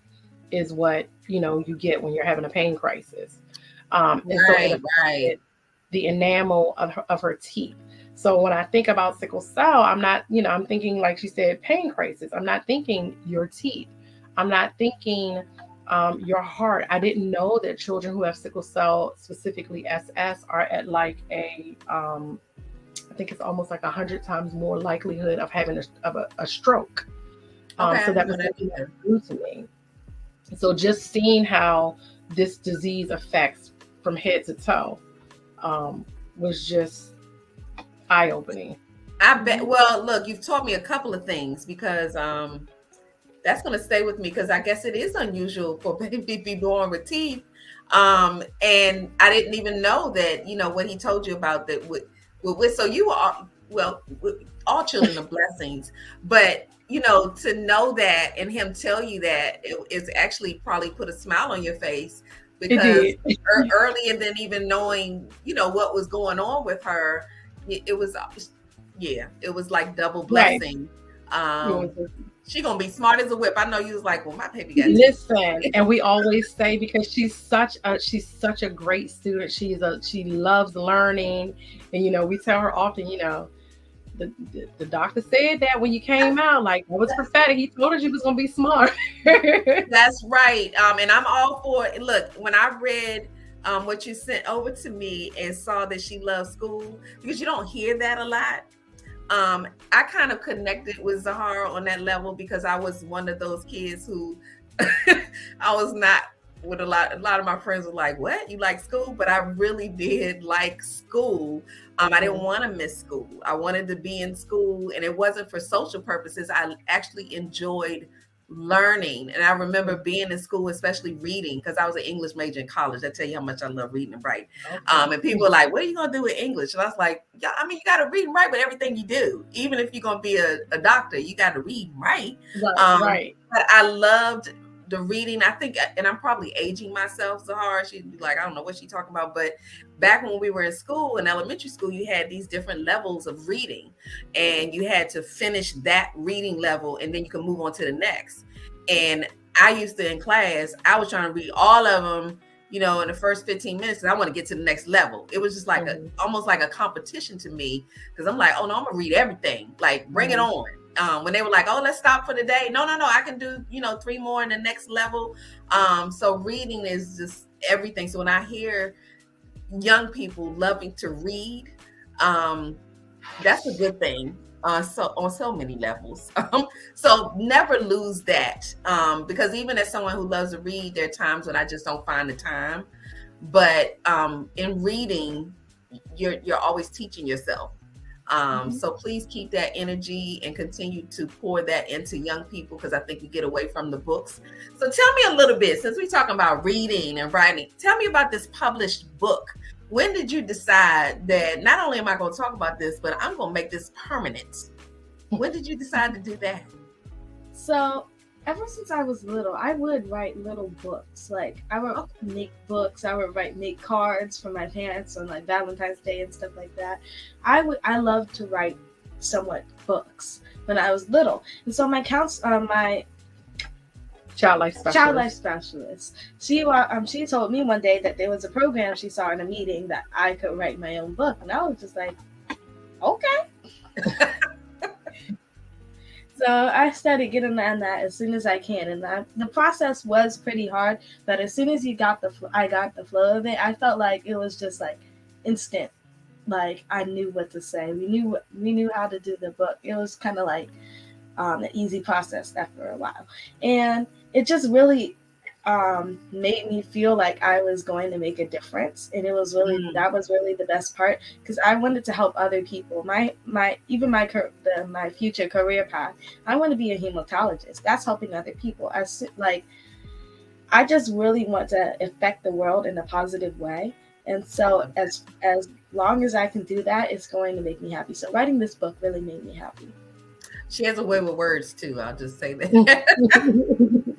S2: is what you get when you're having a pain crisis, and so it
S1: Right, right.
S2: affected the enamel of her teeth. So when I think about sickle cell, I'm not, I'm thinking, like she said, pain crisis. I'm not thinking your teeth. I'm not thinking your heart. I didn't know that children who have sickle cell, specifically SS, are at like I think it's almost like 100 times more likelihood of having a stroke.
S1: Okay, I
S2: So
S1: didn't
S2: that
S1: know
S2: was
S1: that
S2: something that
S1: either.
S2: was new to me. So just seeing how this disease affects from head to toe was just eye opening.
S1: I bet.
S3: Mhm.
S1: Well, look, you've taught me a couple of things because that's going to stay with me because I guess it is unusual for baby to be born with teeth. And I didn't even know that, what he told you about that so you are, well, all children are blessings, but to know that and him tell you that it's actually probably put a smile on your face
S2: It
S1: because
S2: did.
S1: early and then even knowing, what was going on with her, it was, yeah, it was like double
S2: Right.
S1: blessing.
S2: It was
S1: Um, she gonna be smart as a whip. I know you was like, well, my baby got teeth.
S2: Listen, and we always say, because she's such a great student. She loves learning, and we tell her often, the doctor said that when you came out, like, that was prophetic. He told us you was gonna be smart.
S1: That's right. And I'm all for it. Look, when I read what you sent over to me and saw that she loves school, because you don't hear that a lot. I kind of connected with Zahara on that level because I was one of those kids who I was not with a lot of my friends were like, what? You like school? But I really did like school. I didn't want to miss school. I wanted to be in school, and it wasn't for social purposes. I actually enjoyed learning. And I remember being in school, especially reading, because I was an English major in college. I tell you how much I love reading and writing.
S2: Okay.
S1: And people were like, what are you going to do with English? And I was like, yeah, I mean, you got to read and write with everything you do. Even if you're going to be a doctor, you got to read and write.
S2: Right, right.
S1: But I loved the reading. I think, and I'm probably aging myself, Zahara. She'd be like, I don't know what she's talking about. But back when we were in school, in elementary school, you had these different levels of reading, and you had to finish that reading level, and then you can move on to the next. And I used to, in class, I was trying to read all of them, in the first 15 minutes, and I want to get to the next level. It was just like
S2: Mhm,
S1: almost like a competition to me, because I'm like, oh no, I'm gonna read everything. Like, bring it
S2: mhm.
S1: on. When they were like, oh, let's stop for the day. No, no, no, I can do, 3 more in the next level. So reading is just everything. So when I hear young people loving to read, um, that's a good thing. So on so many levels. So never lose that. Because even as someone who loves to read, there are times when I just don't find the time. But in reading, you're always teaching yourself.
S3: Mhm.
S1: So please keep that energy and continue to pour that into young people, because I think we get away from the books. So tell me a little bit, since we're talking about reading and writing, tell me about this published book. When did you decide that not only am I going to talk about this, but I'm going to make this permanent? When did you decide to do that?
S3: So ever since I was little, I would write little books. Like I would
S1: Oh,
S3: make books. I would make cards for my parents on like Valentine's Day and stuff like that. I loved to write somewhat books when I was little, and so my
S2: Child life
S3: child life
S2: specialist.
S3: specialist, she told me one day that there was a program she saw in a meeting that I could write my own book, and I was just like, okay. So I started getting on that as soon as I can, and the process was pretty hard. But as soon as I got the flow of it, I felt like it was just like instant. Like I knew what to say. We knew how to do the book. It was kind of like an easy process after a while, and it just really made me feel like I was going to make a difference, and
S1: mm,
S3: that was really the best part, because I wanted to help other people. My future career path, I want to be a hematologist. That's helping other people. I just really want to affect the world in a positive way, And so as long as I can do that, it's going to make me happy. So writing this book really made me happy.
S1: She has a way with words too. I'll just say that.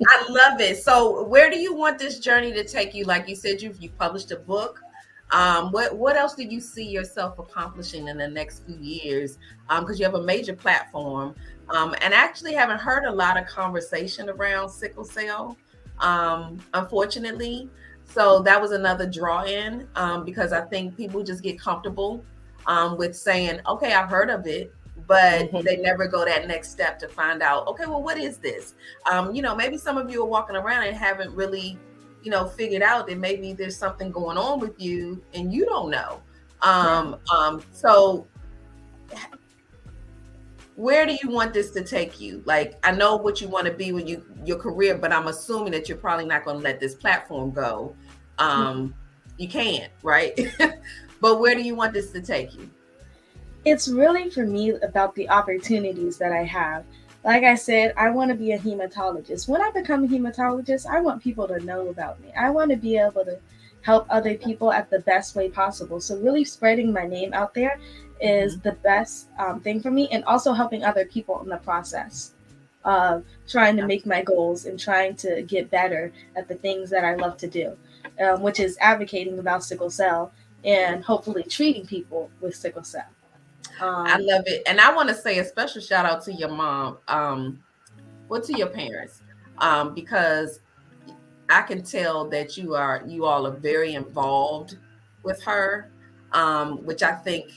S1: I love it. So where do you want this journey to take you? Like you said, you published a book. What else do you see yourself accomplishing in the next few years? Because you have a major platform, and I actually haven't heard a lot of conversation around sickle cell, unfortunately. So that was another draw in, because I think people just get comfortable with saying, okay, I've heard of it, but they never go that next step to find out, okay, well, what is this? Maybe some of you are walking around and haven't really, figured out that maybe there's something going on with you and you don't know. So where do you want this to take you? Like, I know what you want to be when your career, but I'm assuming that you're probably not going to let this platform go. You can't, right? But where do you want this to take you?
S3: It's really, for me, about the opportunities that I have. Like I said, I want to be a hematologist. When I become a hematologist, I want people to know about me. I want to be able to help other people at the best way possible. So really spreading my name out there is the best thing for me, and also helping other people in the process of trying to make my goals and trying to get better at the things that I love to do, which is advocating about sickle cell and hopefully treating people with sickle cell.
S1: I love it. And I want to say a special shout out to your mom, to your parents, because I can tell that you all are very involved with her, which I think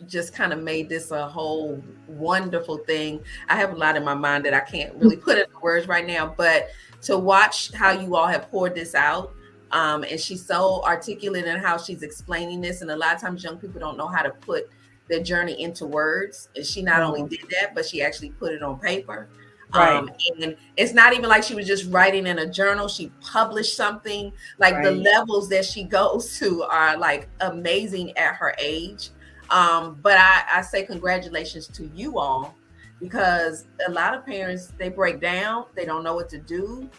S1: just kind of made this a whole wonderful thing. I have a lot in my mind that I can't really put into words right now, but to watch how you all have poured this out, and she's so articulate in how she's explaining this. And a lot of times young people don't know how to put their journey into words. And she not only did that, but she actually put it on paper.
S2: Right.
S1: And it's not even like she was just writing in a journal. She published something. Like the levels that she goes to are like amazing at her age. But I say congratulations to you all, because a lot of parents, they break down. They don't know what to do.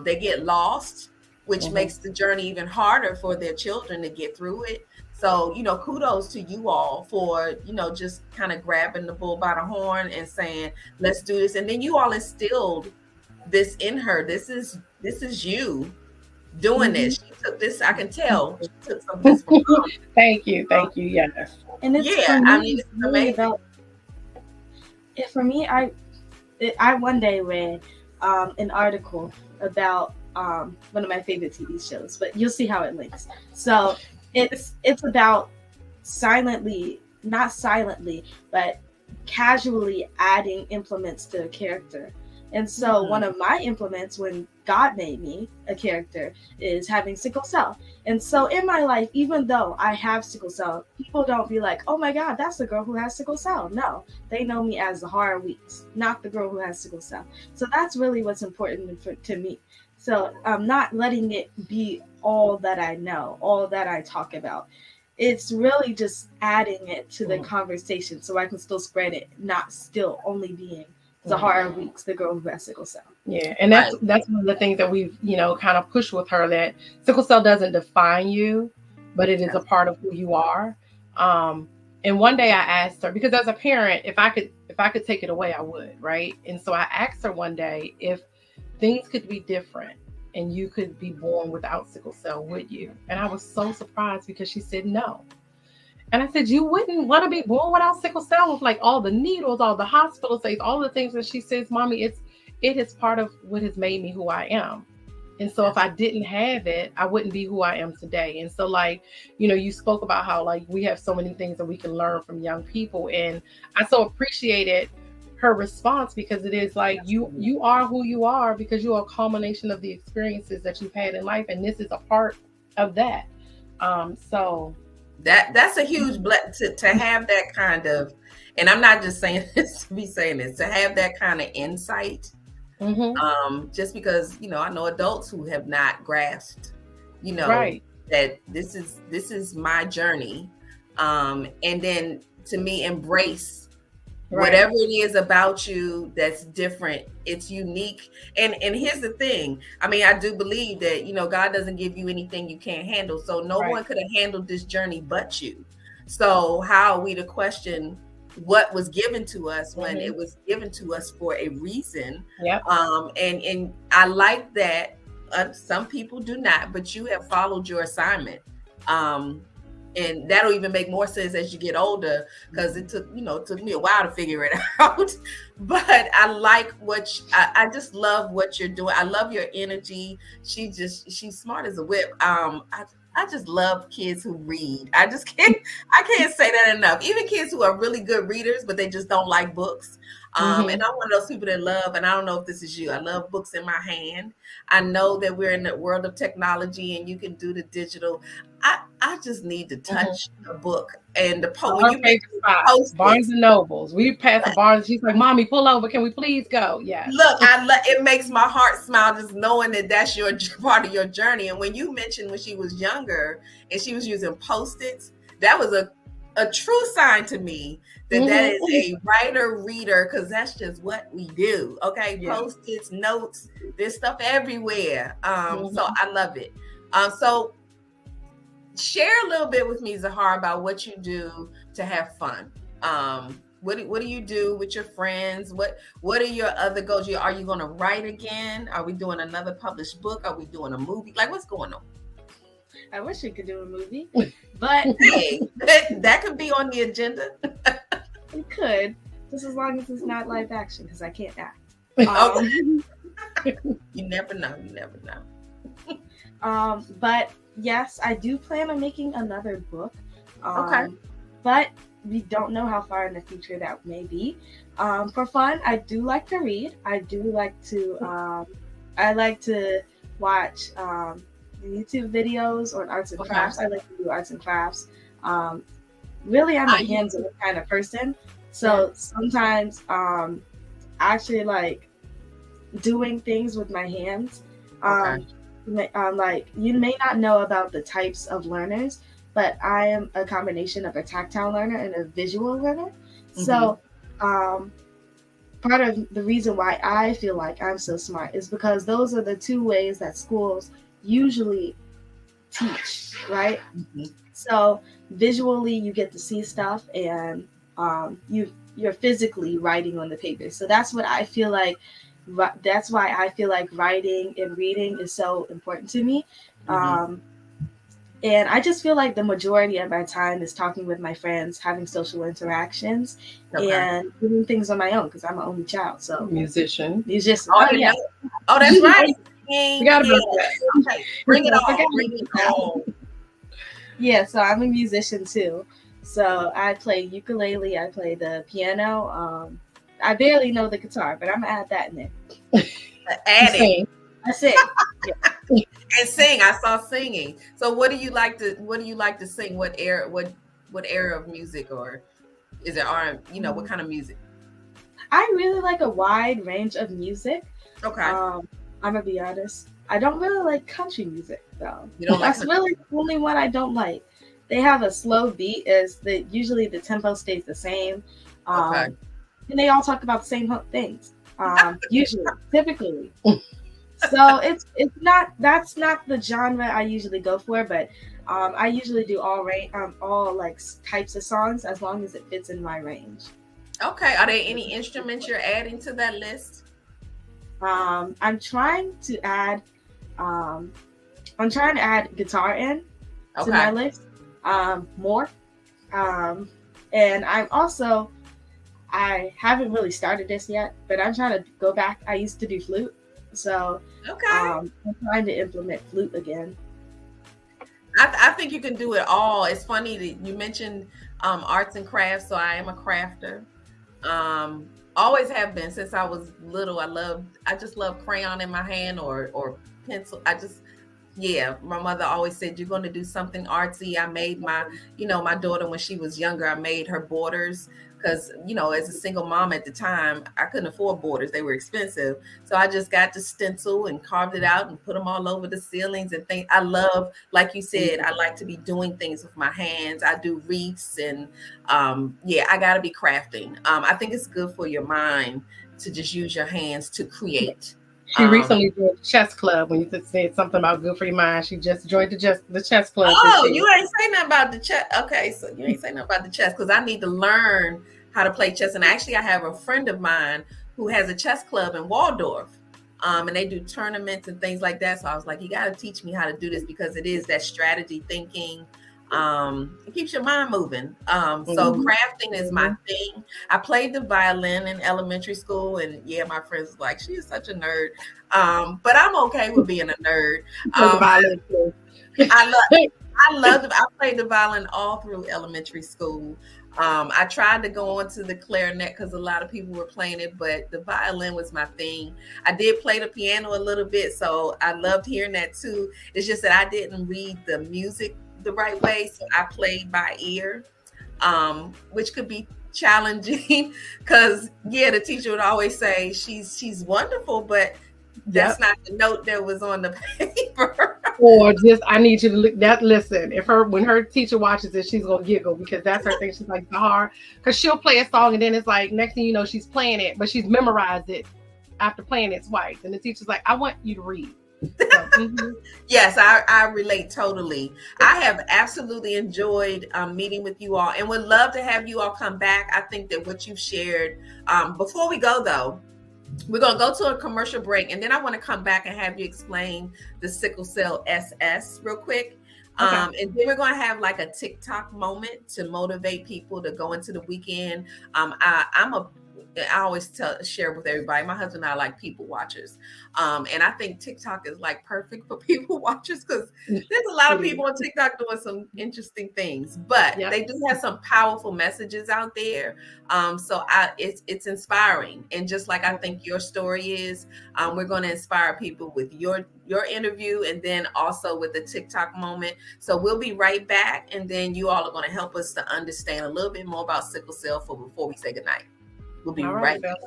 S1: They get lost, which makes the journey even harder for their children to get through it. So, kudos to you all for, just kind of grabbing the bull by the horn and saying, let's do this. And then you all instilled this in her. This is you doing this. She took this, I can tell. She took some of this from mom.
S2: Thank you. Yes.
S3: And it's
S1: it's
S3: really
S1: amazing.
S3: For me, I one day read an article about one of my favorite TV shows, but you'll see how it links. So it's about not silently, but casually adding implements to a character. And so one of my implements when God made me a character is having sickle cell. And so in my life, even though I have sickle cell, people don't be like, oh my God, that's the girl who has sickle cell. No, they know me as the Horror Weeks, not the girl who has sickle cell. So that's really what's important to me. So I'm not letting it be all that I know, all that I talk about. It's really just adding it to the conversation so I can still spread it, not still only being the Horror Weeks, the girl who has sickle cell.
S2: Yeah, and that's one of the things that we've, kind of pushed with her, that sickle cell doesn't define you, but it is a part of who you are. And one day I asked her, because as a parent, if I could take it away, I would, right? And so I asked her one day, if things could be different and you could be born without sickle cell, would you? And I was so surprised because she said no. And I said, you wouldn't want to be born without sickle cell, with like all the needles, all the hospital stays, all the things. And she says, Mommy, it is part of what has made me who I am. And so if I didn't have it, I wouldn't be who I am today. And so like, you spoke about how like we have so many things that we can learn from young people. And I so appreciated her response, because it is like you are who you are because you are a culmination of the experiences that you've had in life. And this is a part of that. So
S1: that's a huge blessing to have that kind of, and I'm not just saying this to be saying this, to have that kind of insight. Just because, I know adults who have not grasped, that this is my journey. And then to me, embrace
S2: Right.
S1: Whatever it is about you that's different, it's unique. And here's the thing. I mean, I do believe that, God doesn't give you anything you can't handle. So no
S2: Right.
S1: one could have handled this journey but you. So how are we to question what was given to us when it was given to us for a reason?
S2: Yep.
S1: And I like that. Some people do not, but you have followed your assignment. And that'll even make more sense as you get older, because it took me a while to figure it out. But I like I just love what you're doing. I love your energy. She's smart as a whip. I just love kids who read. I can't say that enough. Even kids who are really good readers, but they just don't like books. And I'm one of those people that love, and I don't know if this is you, I love books in my hand. I know that we're in the world of technology and you can do the digital. I just need to touch a book and the
S2: post Barnes and Nobles. We passed the Barnes. She's like, "Mommy, pull over. Can we please go?" Yeah.
S1: Look, it makes my heart smile just knowing that that's your part of your journey. And when you mentioned when she was younger and she was using Post-its, that was a true sign to me that is a writer reader, because that's just what we do. Okay, Post-its, notes, there's stuff everywhere. So I love it. So share a little bit with me, Zahara, about what you do to have fun. What do you do with your friends? What are your other goals? Are you going to write again? Are we doing another published book? Are we doing a movie? Like, what's going on?
S3: I wish we could do a movie, but
S1: hey, that could be on the agenda.
S3: We could, just as long as it's not live action, because I can't act.
S1: You never know.
S3: But yes, I do plan on making another book.
S1: Okay.
S3: But we don't know how far in the future that may be. For fun, I do like to read. I do like to. I like to watch YouTube vides on arts and crafts. I like to do arts and crafts. Really, I'm a hands-on kind of person. So sometimes, I actually like doing things with my hands. Like, you may not know about the types of learners, but I am a combination of a tactile learner and a visual learner. So part of the reason why I feel like I'm so smart is because those are the two ways that schools usually teach, right? So visually, you get to see stuff, and you're physically writing on the paper. So that's what I feel like. That's why I feel like writing and reading is so important to me. And I just feel like the majority of my time is talking with my friends, having social interactions, and doing things on my own, because I'm an only child. So
S2: musician.
S1: Oh, yeah. Oh, that's right.
S2: We gotta
S1: bring it on.
S3: Yeah, so I'm a musician too. So I play ukulele, I play the piano. I barely know the guitar, but I'm gonna add that in there.
S1: Adding.
S3: I sing.
S1: Yeah. And sing. I saw singing. So what do you like to sing? What era of music, or is it what kind of music?
S3: I really like a wide range of music.
S1: Okay.
S3: I'm gonna be honest. I don't really like country music though.
S1: You don't like
S3: That's really the only one I don't like. They have a slow beat, usually the tempo stays the same. And they all talk about the same things. Typically. So that's not the genre I usually go for, but I usually do all like types of songs, as long as it fits in my range.
S1: Okay. Are there any instruments you're adding to that list?
S3: I'm trying to add guitar in to my list more. And I haven't really started this yet, but I'm trying to go back. I used to do flute. So I'm trying to implement flute again.
S1: I think you can do it all. It's funny that you mentioned arts and crafts. So I am a crafter. Always have been since I was little. I just love crayon in my hand or pencil. My mother always said, you're going to do something artsy. I made my daughter, when she was younger, I made her borders because, as a single mom at the time, I couldn't afford borders. They were expensive. So I just got the stencil and carved it out and put them all over the ceilings and things. I love, like you said, I like to be doing things with my hands. I do wreaths and I got to be crafting. I think it's good for your mind to just use your hands to create.
S2: She recently joined the chess club. When you said something about good for your mind, she just joined the chess club.
S1: Oh, you ain't saying nothing about the chess. Okay, so you ain't saying nothing about the chess because I need to learn how to play chess. And actually, I have a friend of mine who has a chess club in Waldorf, and they do tournaments and things like that. So I was like, you got to teach me how to do this because it is that strategy thinking. It keeps your mind moving. So crafting is my thing. I played the violin in elementary school, and my friends was like, she is such a nerd. But I'm okay with being a nerd. I played the violin all through elementary school. I tried to go on to the clarinet because a lot of people were playing it, but the violin was my thing. I did play the piano a little bit, so I loved hearing that too. It's just that I didn't read the music the right way, so I played by ear, which could be challenging because the teacher would always say she's wonderful, but that's not the note that was on the paper.
S2: Or just, I need you to look that. Listen, when her teacher watches it, she's gonna giggle because that's her thing. She's like, it's hard because she'll play a song and then it's like next thing you know she's playing it, but she's memorized it after playing it twice, and the teacher's like, I want you to read. So,
S1: Yes, I relate totally. I have absolutely enjoyed meeting with you all and would love to have you all come back. I think that what you've shared, before we go though, we're going to go to a commercial break and then I want to come back and have you explain the sickle cell SS real quick. And then we're going to have like a TikTok moment to motivate people to go into the weekend. I always share with everybody, my husband and I like people watchers. And I think TikTok is like perfect for people watchers because there's a lot of people on TikTok doing some interesting things, but they do have some powerful messages out there. So it's inspiring. And just like I think your story is, we're going to inspire people with your interview and then also with the TikTok moment. So we'll be right back. And then you all are going to help us to understand a little bit more about sickle cell before we say goodnight. We'll be right back.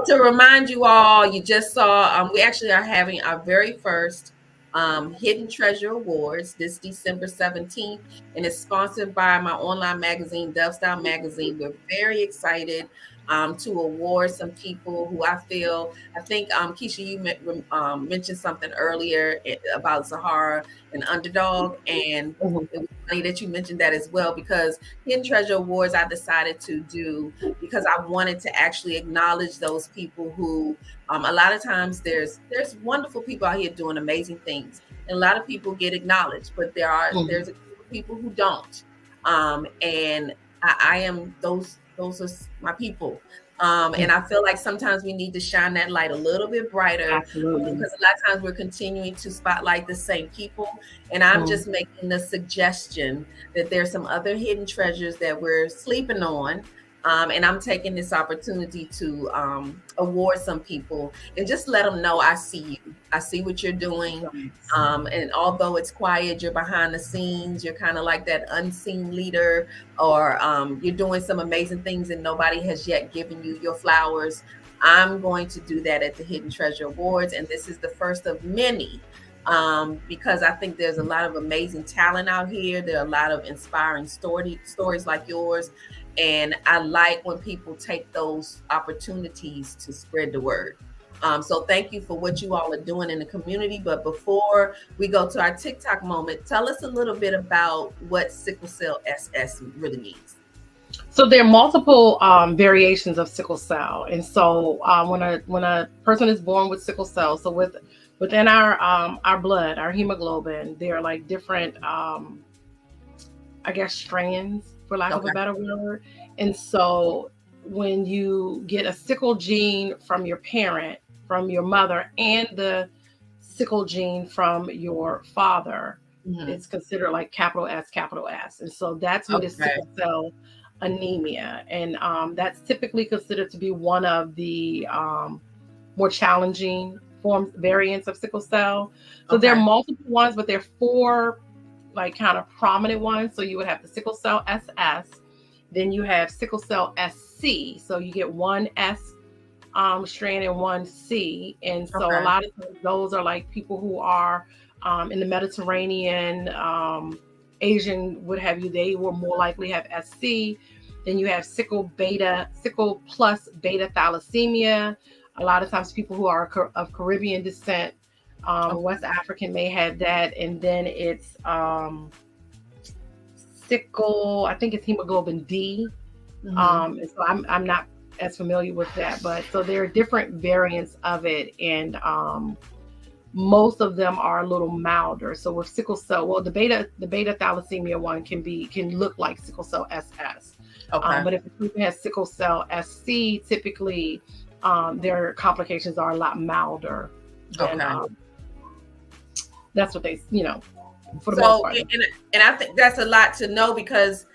S1: To remind you all, you just saw, we actually are having our very first Hidden Treasure Awards this December 17th, and it's sponsored by my online magazine, Dove Style Magazine. We're very excited to award some people who I think, Keisha, you mentioned something earlier about Zahara and Underdog, and it was funny that you mentioned that as well, because Hidden Treasure Awards I decided to do because I wanted to actually acknowledge those people who, a lot of times there's wonderful people out here doing amazing things, and a lot of people get acknowledged, but there's a group of people who don't, and I am those are my people. And I feel like sometimes we need to shine that light a little bit brighter,
S2: Absolutely.
S1: because a lot of times we're continuing to spotlight the same people. And I'm just making the suggestion that there's some other hidden treasures that we're sleeping on. And I'm taking this opportunity to award some people and just let them know I see you. I see what you're doing. And although it's quiet, you're behind the scenes. You're kind of like that unseen leader, or you're doing some amazing things and nobody has yet given you your flowers. I'm going to do that at the Hidden Treasure Awards. And this is the first of many, because I think there's a lot of amazing talent out here. There are a lot of inspiring stories like yours. And I like when people take those opportunities to spread the word. So thank you for what you all are doing in the community. But before we go to our TikTok moment, tell us a little bit about what sickle cell SS really means.
S2: So there are multiple variations of sickle cell, and so when a person is born with sickle cell, so within our blood, our hemoglobin, there are like different I guess strands, for lack of a better word. And so when you get a sickle gene from your parent, from your mother, and the sickle gene from your father, it's considered like capital S. And so that's what is sickle cell anemia. And that's typically considered to be one of the more challenging variants of sickle cell. So there are multiple ones, but there are 4 like kind of prominent ones. So you would have the sickle cell SS, then you have sickle cell SC. So you get 1 S strand and 1 C. And so a lot of times those are like people who are in the Mediterranean, Asian, what have you, they will more likely have SC. Then you have sickle plus beta thalassemia. A lot of times people who are of Caribbean descent, West African may have that. And then it's sickle, I think it's hemoglobin D. And so I'm not as familiar with that, but so there are different variants of it. And most of them are a little milder. So with sickle cell, well, the beta thalassemia one can look like sickle cell SS. But if the person has sickle cell SC, typically their complications are a lot milder than, that's what they, for the most part.
S1: And I think that's a lot to know, because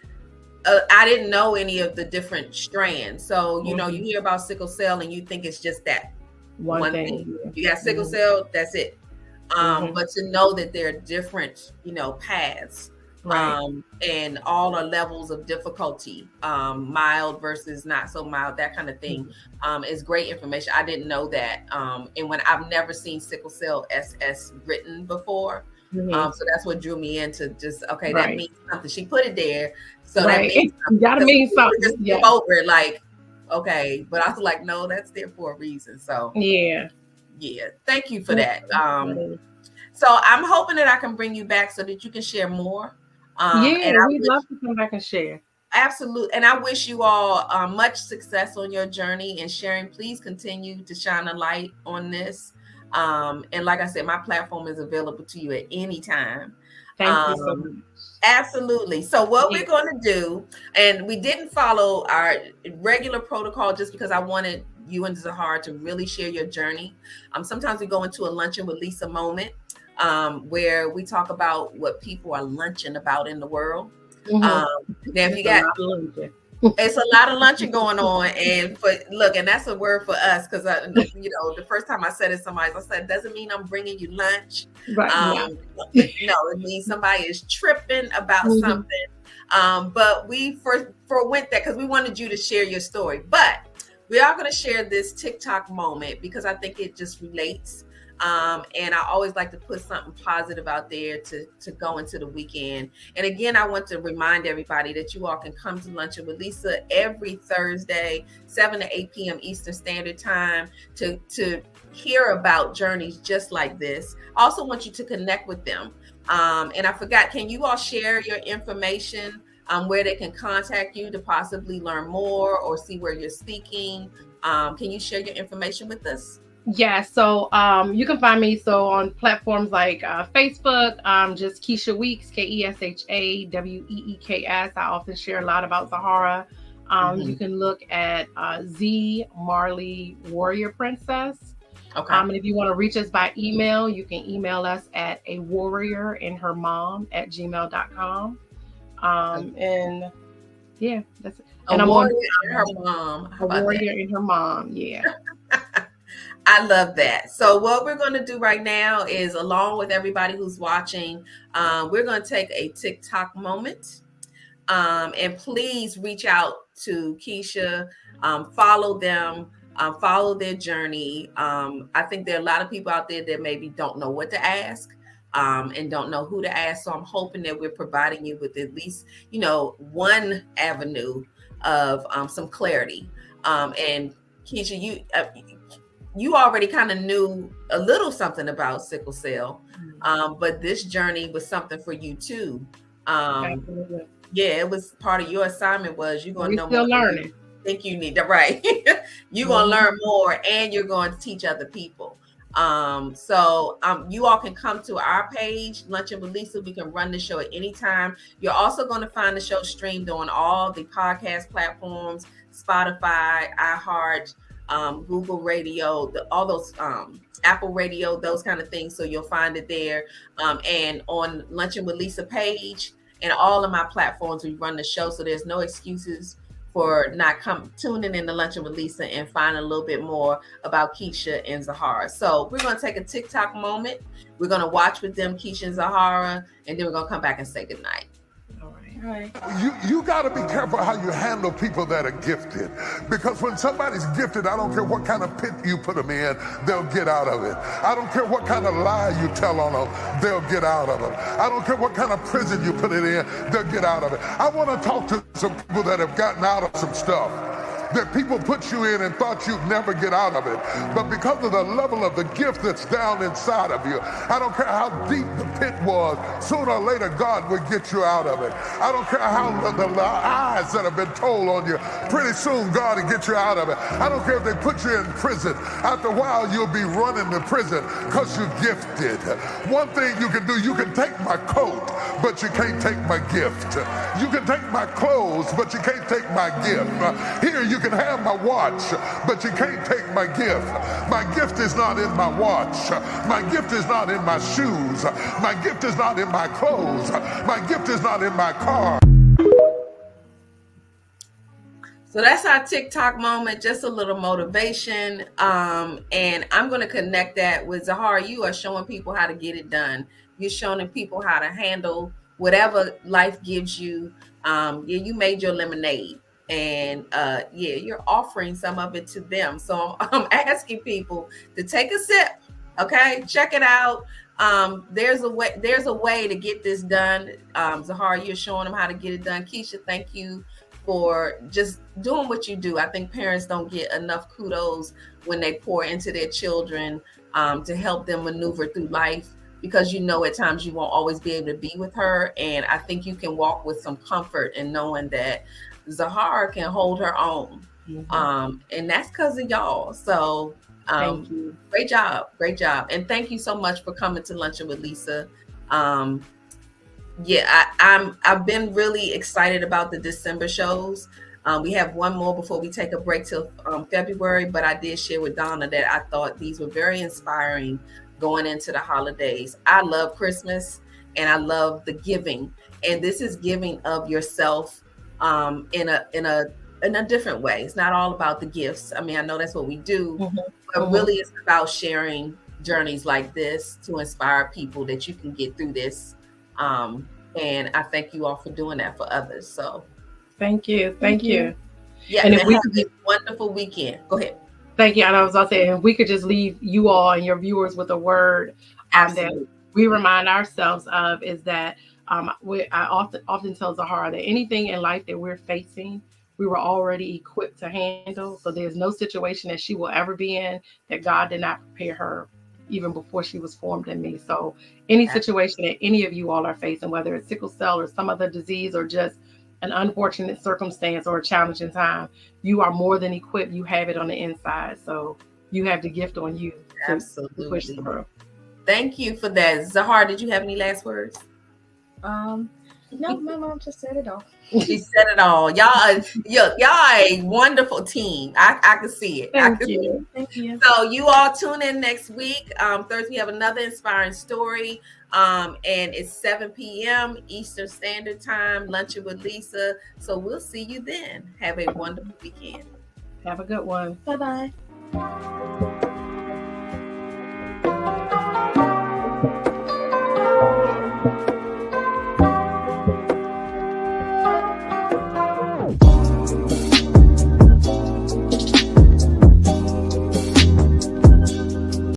S1: I didn't know any of the different strands. So, you hear about sickle cell and you think it's just that one thing. You got sickle cell, that's it. But to know that there are different, paths, and all are levels of difficulty, mild versus not so mild, that kind of thing, is great information. I didn't know that. And when I've never seen sickle cell SS written before. So that's what drew me into just, that means something. She put it there. So that means something.
S2: You gotta mean something.
S1: Just skip over it, like, but I was like, no, that's there for a reason. So yeah. Thank you for that. So I'm hoping that I can bring you back so that you can share more.
S2: And we'd love to come back and share.
S1: Absolutely. And I wish you all much success on your journey and sharing. Please continue to shine a light on this. And like I said, my platform is available to you at any time.
S2: Thank you so much.
S1: Absolutely. So what we're going to do, and we didn't follow our regular protocol just because I wanted you and Zahara to really share your journey. Sometimes we go into a Luncheon with Lisa moment, where we talk about what people are lunching about in the world. Now, if you got, it's a lot of luncheon going on, and and that's a word for us, because the first time I said it, I said, doesn't mean I'm bringing you lunch. No, it means somebody is tripping about something. But we went there because we wanted you to share your story. But we are going to share this TikTok moment because I think it just relates. And I always like to put something positive out there to go into the weekend. And again, I want to remind everybody that you all can come to Luncheon with Lisa every Thursday, 7 to 8 p.m. Eastern Standard Time, to hear about journeys just like this. I also want you to connect with them. And I forgot, can you all share your information, where they can contact you to possibly learn more or see where you're speaking? Can you share your information with us?
S2: Yeah, so you can find me on platforms like Facebook, just Keisha Weeks, KESHAWEEKS. I often share a lot about Zahara You can look at Z Marley Warrior Princess.
S1: Okay.
S2: And if you want to reach us by email, you can email us at awarrioranhermom@gmail.com. And yeah, that's it. And
S1: A
S2: I'm
S1: warrior
S2: on
S1: and her mom. How
S2: A
S1: about
S2: Warrior
S1: that?
S2: and Her Mom. Yeah.
S1: I love that. So what we're going to do right now is, along with everybody who's watching, we're going to take a TikTok moment. And please reach out to Keisha, follow them, follow their journey. I think there are a lot of people out there that maybe don't know what to ask, and don't know who to ask. So I'm hoping that we're providing you with at least, one avenue of some clarity. And Keisha, you already kind of knew a little something about sickle cell, but this journey was something for you too.
S2: Absolutely.
S1: Yeah, it was part of your assignment. Was you're going to know
S2: still
S1: more
S2: learning.
S1: than you think you need. Right. You're going to learn more, and you're going to teach other people. So you all can come to our page, Lunchin with Lisa. We can run the show at any time. You're also going to find the show streamed on all the podcast platforms, Spotify, iHeart, Google Radio, all those Apple Radio, those kind of things. So you'll find it there. And on Lunchin with Lisa page and all of my platforms, we run the show. So there's no excuses for not tuning in to Lunchin with Lisa and finding a little bit more about Keisha and Zahara. So we're going to take a TikTok moment. We're going to watch with them, Keisha and Zahara, and then we're going to come back and say goodnight.
S3: All right.
S4: You got to be careful how you handle people that are gifted, because when somebody's gifted, I don't care what kind of pit you put them in, they'll get out of it. I don't care what kind of lie you tell on them, they'll get out of it. I don't care what kind of prison you put it in, they'll get out of it. I want to talk to some people that have gotten out of some stuff that people put you in and thought you'd never get out of it. But because of the level of the gift that's down inside of you, I don't care how deep the pit was, sooner or later God will get you out of it. I don't care how the lies that have been told on you, pretty soon God will get you out of it. I don't care if they put you in prison. After a while, you'll be running the prison because you're gifted. One thing you can do, you can take my coat, but you can't take my gift. You can take my clothes, but you can't take my gift. Here you can have my watch, but you can't take my gift. My gift is not in my watch. My gift is not in my shoes. My gift is not in my clothes. My gift is not in my car.
S1: So that's our TikTok moment, just a little motivation. And I'm going to connect that with Zahara. You are showing people how to get it done. You're showing people how to handle whatever life gives you. You made your lemonade, and you're offering some of it to them. So I'm asking people to take a sip. Okay, check it out. There's a way to get this done. Zahara, you're showing them how to get it done. Keisha, thank you for just doing what you do. I think parents don't get enough kudos when they pour into their children to help them maneuver through life, because at times you won't always be able to be with her. And I think you can walk with some comfort in knowing that Zahara can hold her own. And that's because of y'all. So
S2: Thank you.
S1: Great job. And thank you so much for coming to Lunchin with Lisa. I've been really excited about the December shows. We have one more before we take a break till February, but I did share with Donna that I thought these were very inspiring going into the holidays. I love Christmas and I love the giving, and this is giving of yourself in a different way. It's not all about the gifts. I mean, I know that's what we do, but really it's about sharing journeys like this to inspire people that you can get through this. And I thank you all for doing that for others. So
S2: thank you.
S1: Yeah,
S2: and
S1: if we have a wonderful weekend. Go ahead.
S2: Thank you. And I was about to say, if we could just leave you all and your viewers with a word that we remind ourselves of, is that I often tell Zahara that anything in life that we're facing, we were already equipped to handle. So there's no situation that she will ever be in that God did not prepare her even before she was formed in me. So any situation that any of you all are facing, whether it's sickle cell or some other disease or just an unfortunate circumstance or a challenging time, you are more than equipped. You have it on the inside. So you have the gift on you to push through.
S1: Thank you for that. Zahara, did you have any last words?
S3: No, my mom just said it all.
S1: She said it all. Y'all are a wonderful team. I can see it.
S2: Thank you.
S3: Thank you.
S1: So you all tune in next week. Thursday we have another inspiring story. And it's 7 p.m. Eastern Standard Time, Lunchin with Lisa. So we'll see you then. Have a wonderful weekend.
S2: Have a good one.
S3: Bye-bye.